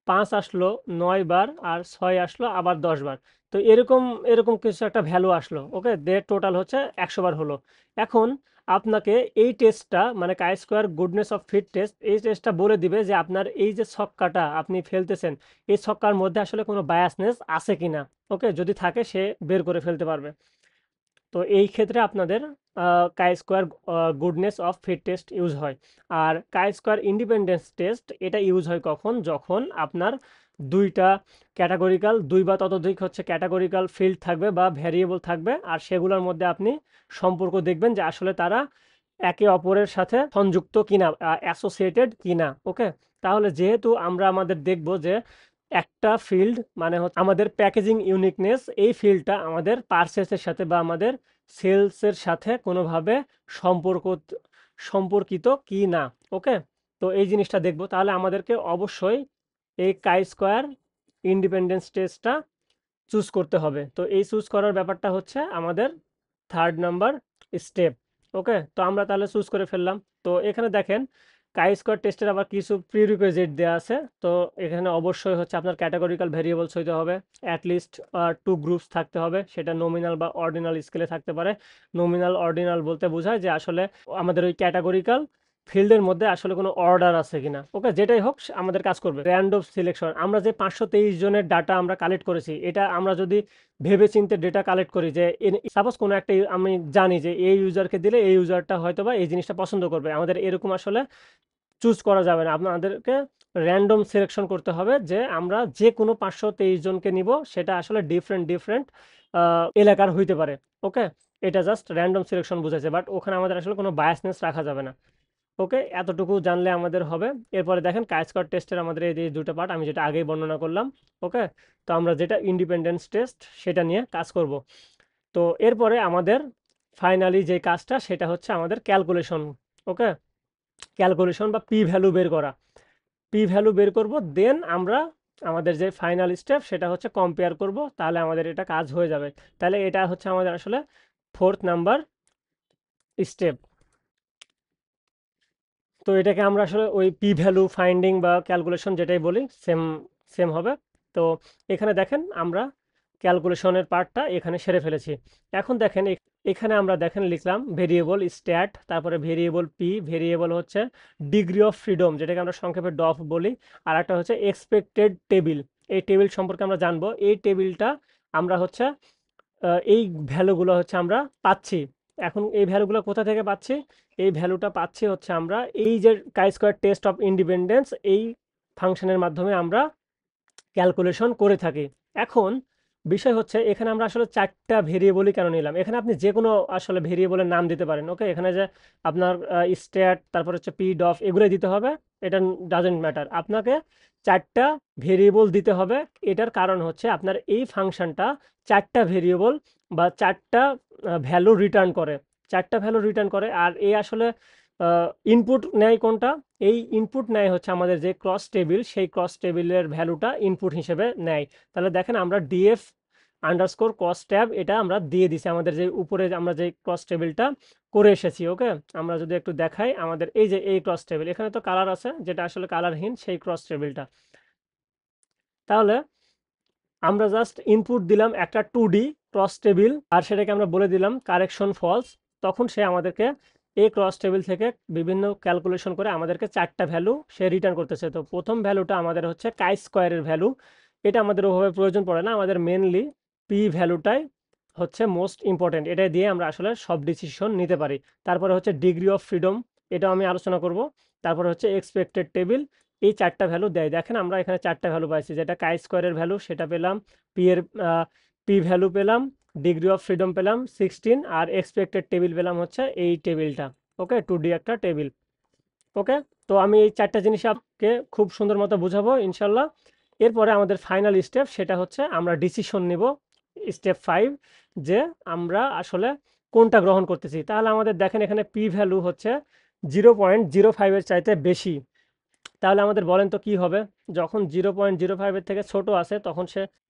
5 আসলো 9 বার, আর 6 আসলো আবার 10 বার। তো এরকম এরকম কিছু একটা ভ্যালু আসলো। ওকে, টোটাল হচ্ছে 100 বার হলো। এখন আপনাকে এই টেস্টটা মানে chi square goodness of fit test, এই টেস্টটা বলে দিবে যে আপনার এই যে ছক্কাটা আপনি ফেলতেছেন, এই ছক্কার মধ্যে আসলে কোনো বায়াসনেস আছে কিনা। ওকে, যদি থাকে সে বের করে ফেলতে পারবে। তো এই ক্ষেত্রে আপনাদের chi square goodness of fit test use হয়। আর কাই স্কোয়ার ইন্ডিপেন্ডেন্স টেস্ট এটা ইউজ হয় কখন, যখন আপনার দুইটা ক্যাটাগরিক্যাল, 2 বা ততোধিক হচ্ছে ক্যাটাগরিক্যাল ফিল্ড থাকবে বা ভ্যারিয়েবল থাকবে, আর সেগুলোর মধ্যে আপনি সম্পর্ক দেখবেন যে আসলে তারা একে অপরের সাথে সংযুক্ত কিনা, অ্যাসোসিয়েটেড কিনা। ওকে, তাহলে যেহেতু আমরা আমাদের দেখব যে একটা ফিল্ড মানে হচ্ছে আমাদের প্যাকেজিং ইউনিকনেস, এই ফিল্ডটা আমাদের পার্সেসের সাথে বা আমাদের সেলসের সাথে কোনোভাবে সম্পর্ক সম্পর্কিত কি না। ওকে, তো এই জিনিসটা দেখব, তাহলে আমাদেরকে অবশ্যই এই কাই স্কোয়ার ইন্ডিপেন্ডেন্স টেস্টটা চুজ করতে হবে। তো এই চুজ করার ব্যাপারটা হচ্ছে আমাদের 3rd নাম্বার স্টেপ। ওকে, তো আমরা তাহলে চুজ করে ফেললাম। তো এখানে দেখেন কাই স্কোয়ার টেস্টের আবার কিছু প্রিরিকুইজিট দেওয়া আছে। তো এখানে অবশ্যই হচ্ছে আপনার ক্যাটাগরিক্যাল ভেরিয়েবলস হইতে হবে, অ্যাটলিস্ট 2 গ্রুপস থাকতে হবে, সেটা নমিনাল বা অর্ডিনাল স্কেলে থাকতে পারে। নমিনাল অর্ডিনাল বলতে বোঝায় যে আসলে আমাদের ওই ক্যাটাগরিক্যাল ফিল্ডের মধ্যে আসলে কোনো অর্ডার আছে কিনা। ওকে, যেটাই হোক আমাদের কাজ করবে। র্যান্ডম সিলেকশন, আমরা যে 523 জনের ডাটা আমরা কালেক্ট করেছি, এটা আমরা যদি ভেবেচিন্তে ডেটা কালেক্ট করি যে সাপোজ কোনো একটা আমি জানি যে এই ইউজারকে দিলে এই ইউজারটা হয়তো বা এই জিনিসটা পছন্দ করবে, আমাদের এরকম আসলে চুজ করা যাবে না। আপনাদেরকে র্যান্ডম সিলেকশন করতে হবে যে আমরা যে কোনো 523 জনকে নিব, সেটা আসলে ডিফারেন্ট ডিফারেন্ট এলাকার হইতে পারে। ওকে, এটা জাস্ট র্যান্ডম সিলেকশন বুঝাইছে, বাট ওখানে আমাদের আসলে কোনো বায়াসনেস রাখা যাবে না। ওকে, এতটুকু জানলে আমাদের হবে। এরপরে দেখেন কাই স্কোয়ার টেস্টের আমাদের এই যে দুটো পার্ট আমি যেটা আগেই বর্ণনা করলাম। ওকে, তো আমরা যেটা ইন্ডিপেন্ডেন্স টেস্ট সেটা নিয়ে কাজ করব। তো এরপরে আমাদের ফাইনালি যে কাজটা সেটা হচ্ছে আমাদের ক্যালকুলেশন। ওকে, ক্যালকুলেশন বা পি ভ্যালু বের করা। পি ভ্যালু বের করব, দেন আমরা আমাদের যে ফাইনাল স্টেপ সেটা হচ্ছে কম্পেয়ার করব, তাহলে আমাদের এটা কাজ হয়ে যাবে। তাহলে এটা হচ্ছে আমাদের আসলে 4th নাম্বার স্টেপ। তো এটাকে আমরা আসলে ওই পি ভ্যালু ফাইন্ডিং বা ক্যালকুলেশন যেটাই বলি সেম সেম হবে। তো এখানে দেখেন আমরা ক্যালকুলেশনের পার্টটা এখানে সেরে ফেলেছি। এখন দেখেন এখানে আমরা দেখেন লিখলাম ভেরিয়েবল স্ট্যাট, তারপরে ভেরিয়েবল পি, ভেরিয়েবল হচ্ছে ডিগ্রি অফ ফ্রিডম যেটাকে আমরা সংক্ষেপে ডফ বলি, আর একটা হচ্ছে এক্সপেক্টেড টেবিল। এই টেবিল সম্পর্কে আমরা জানবো। এই টেবিলটা আমরা হচ্ছে এই ভ্যালুগুলো হচ্ছে আমরা পাচ্ছি। এখন এই ভ্যালুগুলো কোথা থেকে পাচ্ছি? এই ভ্যালুটা পাচ্ছি হচ্ছে আমরা এই যে কাই স্কোয়ার টেস্ট অফ ইন্ডিপেন্ডেন্স, এই ফাংশনের মাধ্যমে আমরা ক্যালকুলেশন করে থাকি। এখন বিষয় হচ্ছে এখানে আমরা আসলে চারটা ভেরিয়েবলই কেন নিলাম। এখানে আপনি যে কোনো আসলে ভেরিয়েবলের নাম দিতে পারেন, ওকে। এখানে যে আপনার স্ট্যাট, তারপর হচ্ছে পি ডফ, এগুলোই দিতে হবে, এটা ডাজেন্ট ম্যাটার। আপনাকে চারটা ভেরিয়েবল দিতে হবে। এটার কারণ হচ্ছে আপনার এই ফাংশনটা চারটা ভেরিয়েবল বা চারটা ভ্যালু রিটার্ন করে, চারটা ভ্যালু রিটার্ন করে। আর এই আসলে ইনপুট নেয় কোনটা? এই ইনপুট নেয় হচ্ছে আমাদের যে ক্রস টেবিল, সেই ক্রস টেবিলের ভ্যালুটা ইনপুট হিসেবে নেয়। তাহলে দেখেন আমরা ডিএফ আন্ডারস্কোর ক্রস ট্যাব এটা আমরা দিয়ে দিছি আমাদের যে উপরে আমরা যে ক্রস টেবিলটা করে এসেছি, ওকে। আমরা যদি একটু দেখাই, আমাদের এই যে এই ক্রস টেবিল, এখানে তো কালার আছে, যেটা আসলে কালারহীন সেই ক্রস টেবিলটা। তাহলে আমরা জাস্ট ইনপুট দিলাম একটা 2D ক্রস টেবিল, আর সেটাকে আমরা বলে দিলাম কারেকশন ফলস। তখন সে আমাদেরকে এই ক্রস টেবিল থেকে বিভিন্ন ক্যালকুলেশন করে আমাদেরকে চারটা ভ্যালু সে রিটার্ন করতেছে। তো প্রথম ভ্যালুটা আমাদের হচ্ছে কাই স্কোয়ারের ভ্যালু। এটা আমাদের ওভাবে প্রয়োজন পড়ে না, আমাদের মেনলি পি ভ্যালুটাই হচ্ছে মোস্ট ইম্পর্টেন্ট। এটা দিয়ে আমরা আসলে সব ডিসিশন নিতে পারি। তারপরে হচ্ছে ডিগ্রি অফ ফ্রিডম, এটাও আমি আলোচনা করব। তারপরে হচ্ছে এক্সপেক্টেড টেবিল। এই চারটা ভ্যালু দেয়। দেখেন আমরা এখানে চারটা ভ্যালু পাইছি, যেটা কাই স্কোয়ারের ভ্যালু সেটা পেলাম, পি এর পি ভ্যালু পেলাম, ডিগ্রি অফ ফ্রিডম পেলাম 16, আর এক্সপেক্টেড টেবিল পেলাম হচ্ছে এই টেবিলটা, ওকে, 2D একটা টেবিল, ওকে। তো আমি এই চারটা জিনিস আপনাকে খুব সুন্দর মতো বুঝাবো ইনশাল্লাহ। এরপরে আমাদের ফাইনাল স্টেপ, সেটা হচ্ছে আমরা ডিসিশন নিব, স্টেপ 5, যে আমরা আসলে কোনটা গ্রহণ করতেছি। তাহলে আমাদের দেখেন এখানে পি ভ্যালু হচ্ছে 0.05-এর চাইতে বেশি। তাহলে আমাদের বলেন তো কি হবে? যখন 0.05-এর থেকে ছোট আছে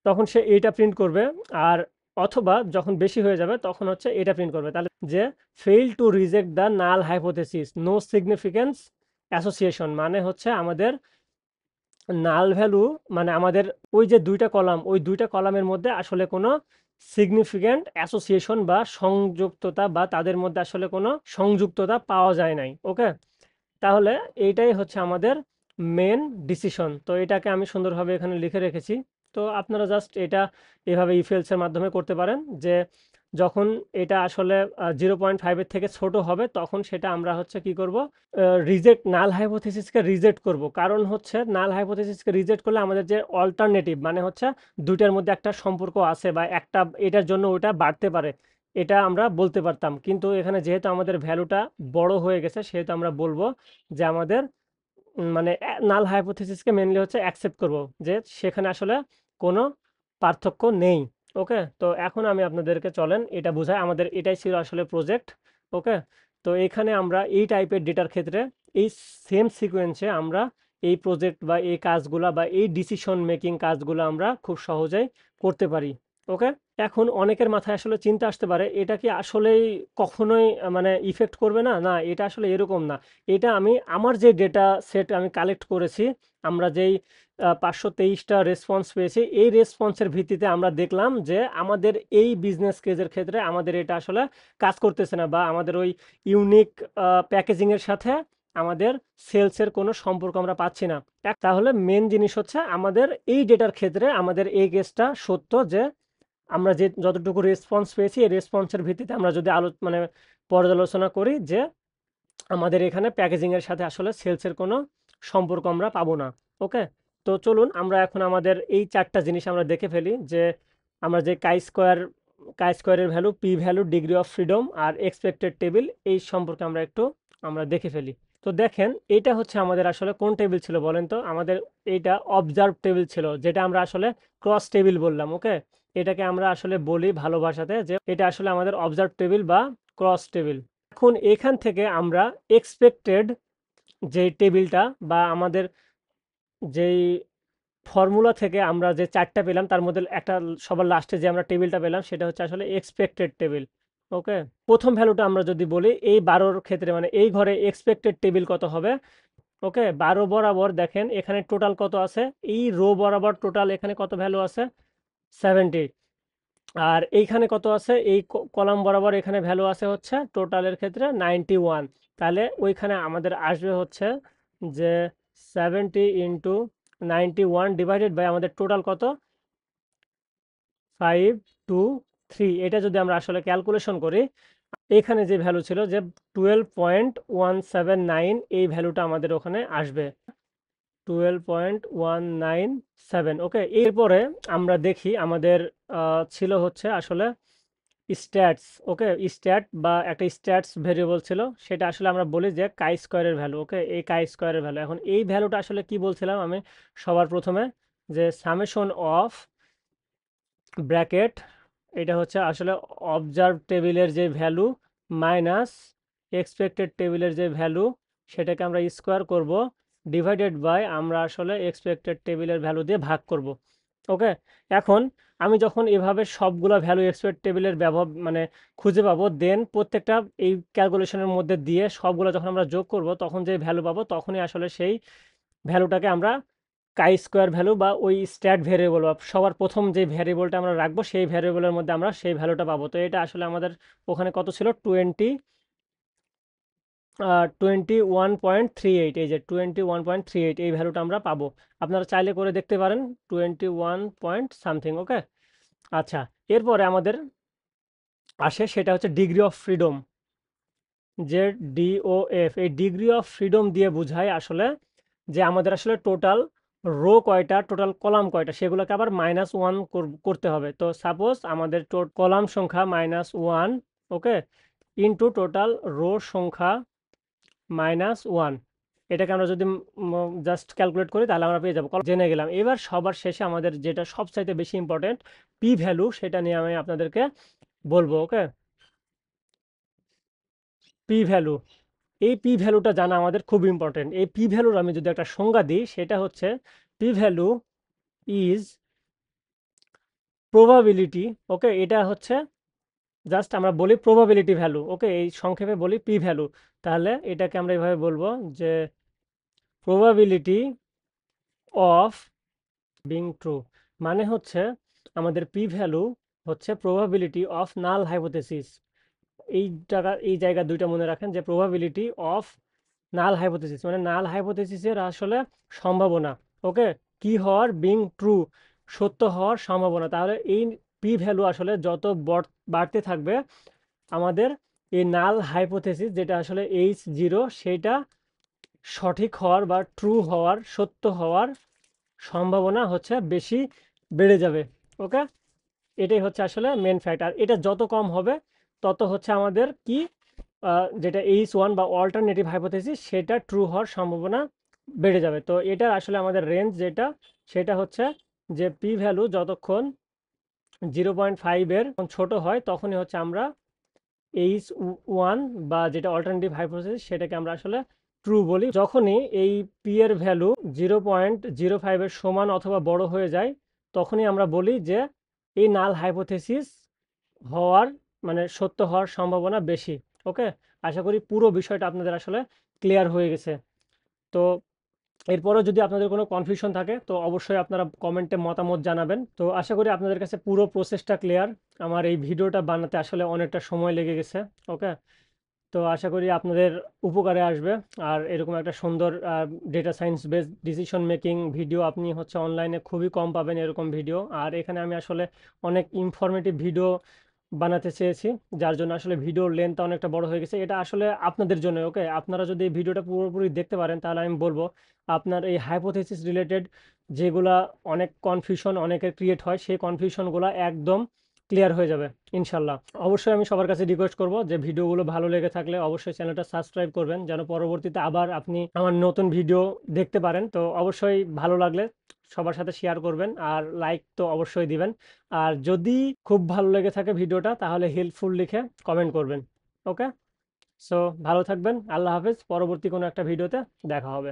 তখন সে এইটা প্রিন্ট করবে, আর অথবা যখন বেশি হয়ে যাবে তখন হচ্ছে এটা প্রিন্ট করবে। তাহলে যে fail to reject the null hypothesis no significance association, মানে হচ্ছে আমাদের নাল ভ্যালু, মানে আমাদের ওই যে দুইটা কলাম, ওই দুইটা কলামের মধ্যে আসলে কোনো সিগনিফিক্যান্ট অ্যাসোসিয়েশন বা সংযুক্ততা বা তাদের মধ্যে আসলে কোনো সংযুক্ততা পাওয়া যায় নাই, ওকে। তাহলে এইটাই হচ্ছে আমাদের মেন ডিসিশন। তো এটাকে আমি সুন্দরভাবে এখানে লিখে রেখেছি। তো আপনারা জাস্ট এটা এভাবে ইফেলসের মাধ্যমে করতে পারেন, যে যখন এটা আসলে 0.5-এর থেকে ছোট হবে তখন সেটা আমরা হচ্ছে কি করব, রিজেক্ট, নাল হাইপোথিসিসকে রিজেক্ট করব। কারণ হচ্ছে নাল হাইপোথিসিসকে রিজেক্ট করলে আমাদের যে অল্টারনেটিভ, মানে হচ্ছে দুইটার মধ্যে একটা সম্পর্ক আছে বা একটা এটার জন্য ওটা বাড়তে পারে, এটা আমরা বলতে পারতাম। কিন্তু এখানে যেহেতু আমাদের ভ্যালুটা বড় হয়ে গেছে, সেহেতু আমরা বলবো যে আমাদের মানে নাল হাইপোথিসিসকে মেনলি হচ্ছে অ্যাকসেপ্ট করব, যে সেখানে আসলে কোনো পার্থক্য নেই, ওকে। তো এখন আমি আপনাদেরকে চলেন এটা বুঝাই, আমাদের এটাই ছিল আসলে প্রজেক্ট, ওকে। তো এখানে আমরা এই টাইপের ডেটার ক্ষেত্রে এই সেম সিকোয়েন্সে আমরা এই প্রজেক্ট বা এই কাজগুলা বা এই ডিসিশন মেকিং কাজগুলো আমরা খুব সহজেই করতে পারি, ওকে। এখন অনেকের মাথায় আসলে চিন্তা আসতে পারে, এটা কি আসলেই কখনোই মানে ইফেক্ট করবে না? না, এটা আসলে এরকম না। এটা আমি আমার যে ডেটা সেট আমি কালেক্ট করেছি, আমরা যেই 523টা রেসপন্স পেয়েছি, এই রেসপন্সের ভিত্তিতে আমরা দেখলাম যে আমাদের এই বিজনেস কেজের ক্ষেত্রে আমাদের এটা আসলে কাজ করতেছে না, বা আমাদের ওই ইউনিক প্যাকেজিংয়ের সাথে আমাদের সেলসের কোনো সম্পর্ক আমরা পাচ্ছি না। তাহলে মেন জিনিস হচ্ছে আমাদের এই ডেটার ক্ষেত্রে আমাদের এই কেসটা সত্য, যে আমরা যে যতটুকু রেসপন্স পেয়েছি এই রেসপন্সের ভিত্তিতে আমরা যদি মানে পর্যালোচনা করি, যে আমাদের এখানে প্যাকেজিং এর সাথে আসলে সেলসের কোনো সম্পর্ক আমরা পাবো না, ওকে। তো চলুন আমরা এখন আমাদের এই চারটা জিনিস আমরা দেখে ফেলি, যে আমরা যে কাই স্কোয়ারের value, P value, degree of freedom আর এক্সপেক্টেড টেবিল, এই সম্পর্কে আমরা দেখে ফেলি। তো দেখেন এটা হচ্ছে আমাদের আসলে কোন টেবিল ছিল বলেন তো? আমাদের এইটা অবজার্ভ টেবিল ছিল, যেটা আমরা আসলে ক্রস টেবিল বললাম, ওকে। এটাকে আমরা আসলে বলি ভালো ভাষাতে যে এটা আসলে আমাদের অবজার্ভ টেবিল বা ক্রস টেবিল। এখন এখান থেকে আমরা এক্সপেক্টেড যে টেবিলটা বা আমাদের যেই ফর্মুলা থেকে আমরা যে চারটা পেলাম তার মধ্যে একটা সবার লাস্টে যে আমরা টেবিলটা পেলাম সেটা হচ্ছে আসলে এক্সপেক্টেড টেবিল, ওকে, প্রথম ভ্যালুটা আমরা যদি বলি এই 12-র ক্ষেত্রে মানে এই ঘরে এক্সপেক্টেড টেবিল কত হবে। ওকে, 12 বরাবর দেখেন এখানে টোটাল কত আছে, এই রো বরাবর টোটাল এখানে কত ভ্যালু আছে 70, আর এইখানে কত আছে এই কলাম বরাবর এখানে ভ্যালু আছে হচ্ছে টোটালের ক্ষেত্রে 91। তাহলে ওইখানে আমাদের আসবে হচ্ছে যে 70 ইন্টু 91 ডিভাইডেড বাই আমাদের টোটাল কত 523। এটা যদি আমরা আসলে ক্যালকুলেশন করি, এখানে যে ভ্যালু ছিল যে 12.179, এই ভ্যালুটা আমাদের ওখানে আসবে 12.197। ওকে, এরপরে আমরা দেখি আমাদের ছিল হচ্ছে আসলে স্ট্যাটস। ওকে, স্ট্যাট বা একটা স্ট্যাটস ভেরিয়েবল ছিল, সেটা আসলে আমরা বলি যে কাই স্কোয়ারের ভ্যালু। ওকে, এই কাই স্কোয়ারের ভ্যালু, এখন এই ভ্যালুটা আসলে কি বলছিলাম আমি সবার প্রথমে, যে সামেশন অফ ব্র্যাকেট, এটা হচ্ছে আসলে অবজার্ভ টেবিলের যে ভ্যালু মাইনাস এক্সপেক্টেড টেবিলের যে ভ্যালু, সেটাকে আমরা স্কোয়ার করব ডিভাইডেড বাই আমরা আসলে এক্সপেক্টেড টেবিলের ভ্যালু দিয়ে ভাগ করব। ওকে, এখন আমি যখন এভাবে সবগুলো ভ্যালু এক্সপেক্ট টেবিলের ব্যবহার মানে খুঁজে পাবো, দেন প্রত্যেকটা এই ক্যালকুলেশনের মধ্যে দিয়ে সবগুলো যখন আমরা যোগ করব, তখন যে ভ্যালু পাবো তখনই আসলে সেই ভ্যালুটাকে আমরা কাই স্কোয়ার ভ্যালু বা ওই স্ট্যাট ভ্যারিয়েবল বা সবার প্রথম যে ভ্যারিয়েবলটা আমরা রাখবো সেই ভ্যারিয়েবলের মধ্যে আমরা সেই ভ্যালুটা পাবো। তো এটা আসলে আমাদের ওখানে কত ছিল 21.38, এই যে 21.38 এই ভ্যালুটা আমরা পাবো। আপনারা চাইলে করে দেখতে পারেন 21 পয়েন্ট সামথিং। ওকে, আচ্ছা, এরপরে আমাদের আসে সেটা হচ্ছে ডিগ্রি অফ ফ্রিডম, যে ডিওএফ, এই ডিগ্রি অফ ফ্রিডম দিয়ে বোঝায় আসলে যে আমাদের আসলে টোটাল রো কয়টা, টোটাল কলাম কয়টা, সেগুলোকে আবার -1 করতে হবে। তো সাপোজ আমাদের কলাম সংখ্যা -1, ওকে, ইনটু টোটাল রো সংখ্যা -1, এটাকে আমরা যদি জাস্ট ক্যালকুলেট করি তাহলে আমরা পেয়ে যাবো, জেনে গেলাম। এবার সবার শেষে আমাদের যেটা সবচাইতে বেশি ইম্পর্টেন্ট পি ভ্যালু, সেটা নিয়ে আমি আপনাদেরকে বলবো। ওকে, পি ভ্যালু, এই পি ভ্যালুটা জানা আমাদের খুব ইম্পর্টেন্ট। এই পি ভ্যালুর আমি যদি একটা সংজ্ঞা দিই, সেটা হচ্ছে পি ভ্যালু ইজ প্রবাবিলিটি। ওকে, এটা হচ্ছে জাস্ট আমরা বলি প্রবাবিলিটি ভ্যালু। ওকে, এই সংক্ষেপে বলি পি ভ্যালু। তাহলে এটাকে আমরা এভাবে বলবো যে প্রবাবিলিটি অফ বিং ট্রু, মানে হচ্ছে আমাদের পি ভ্যালু হচ্ছে প্রবাবিলিটি অফ নাল হাইপোথেসিস। এই জায়গা দুইটা মনে রাখেন, যে প্রবাবিলিটি অফ নাল হাইপোথেসিস মানে নাল হাইপোথেসিসের আসলে সম্ভাবনা। ওকে, কি হওয়ার, বিং ট্রু, সত্য হওয়ার সম্ভাবনা। তাহলে এই পি ভ্যালু আসলে যত বাড়তে থাকবে, আমাদের এই নাল হাইপোথেসিস যেটা আসলে H0, সেটা সঠিক হওয়ার বা ট্রু হওয়ার, সত্য হওয়ার সম্ভাবনা হচ্ছে বেশি বেড়ে যাবে। ওকে, এটাই হচ্ছে আসলে মেন ফ্যাক্ট। আর এটা যত কম হবে তত হচ্ছে আমাদের কি যেটা H1 বা অল্টারনেটিভ হাইপোথেসিস, সেটা ট্রু হওয়ার সম্ভাবনা বেড়ে যাবে। তো এটা আসলে আমাদের রেঞ্জ যেটা, সেটা হচ্ছে যে পি ভ্যালু যতক্ষণ 0.5-এর ছোট হয় তখনই হচ্ছে আমরা H1 বা যেটা অল্টারনেটিভ হাইপোথেসিস, সেটাকে আমরা আসলে ট্রু বলি। যখনই এই পি এর ভ্যালু 0.05-এর সমান অথবা বড় হয়ে যায়, তখনই আমরা বলি যে এই নাল হাইপোথেসিস হওয়ার মানে সত্য হওয়ার সম্ভাবনা বেশি। ওকে, আশা করি পুরো বিষয়টা আপনাদের আসলে ক্লিয়ার হয়ে গেছে। তো এরপরেও যদি আপনাদের কোনো কনফিউশন থাকে তো অবশ্যই আপনারা কমেন্টে মতামত জানাবেন। তো আশা করি আপনাদের কাছে পুরো প্রসেসটা ক্লিয়ার। আমার এই ভিডিওটা বানাতে আসলে অনেকটা সময় লেগে গেছে। ওকে, তো আশা করি আপনাদের উপকারে আসবে। আর এরকম একটা সুন্দর data science based decision making video আপনি হচ্ছে অনলাইনে খুবই কম পাবেন এরকম ভিডিও। আর এখানে আমি আসলে অনেক ইনফরমেটিভ ভিডিও বানাতে চেয়েছি, যার জন্য আসলে ভিডিওর লেন্থটা অনেকটা বড় হয়ে গেছে। এটা আসলে আপনাদের জন্য। ওকে, আপনারা যদি এই ভিডিওটা পুরোপুরি দেখতে পারেন তাহলে আমি বলবো আপনার এই হাইপোথেসিস রিলেটেড যেগুলা অনেক কনফিউশন অনেকের ক্রিয়েট হয়, সেই কনফিউশনগুলো একদম ক্লিয়ার হয়ে যাবে ইনশাল্লাহ। অবশ্যই আমি সবার কাছে রিকোয়েস্ট করব যে ভিডিওগুলো ভালো লেগে থাকলে অবশ্যই চ্যানেলটা সাবস্ক্রাইব করবেন, যেন পরবর্তীতে আবার আপনি আমার নতুন ভিডিও দেখতে পারেন। তো অবশ্যই ভালো লাগলে সবার সাথে শেয়ার করবেন, আর লাইক তো অবশ্যই দিবেন। আর যদি খুব ভালো লেগে থাকে ভিডিওটা, তাহলে হেল্পফুল লিখে কমেন্ট করবেন। ওকে, সো ভালো থাকবেন, আল্লাহ হাফেজ, পরবর্তী কোনো একটা ভিডিওতে দেখা হবে।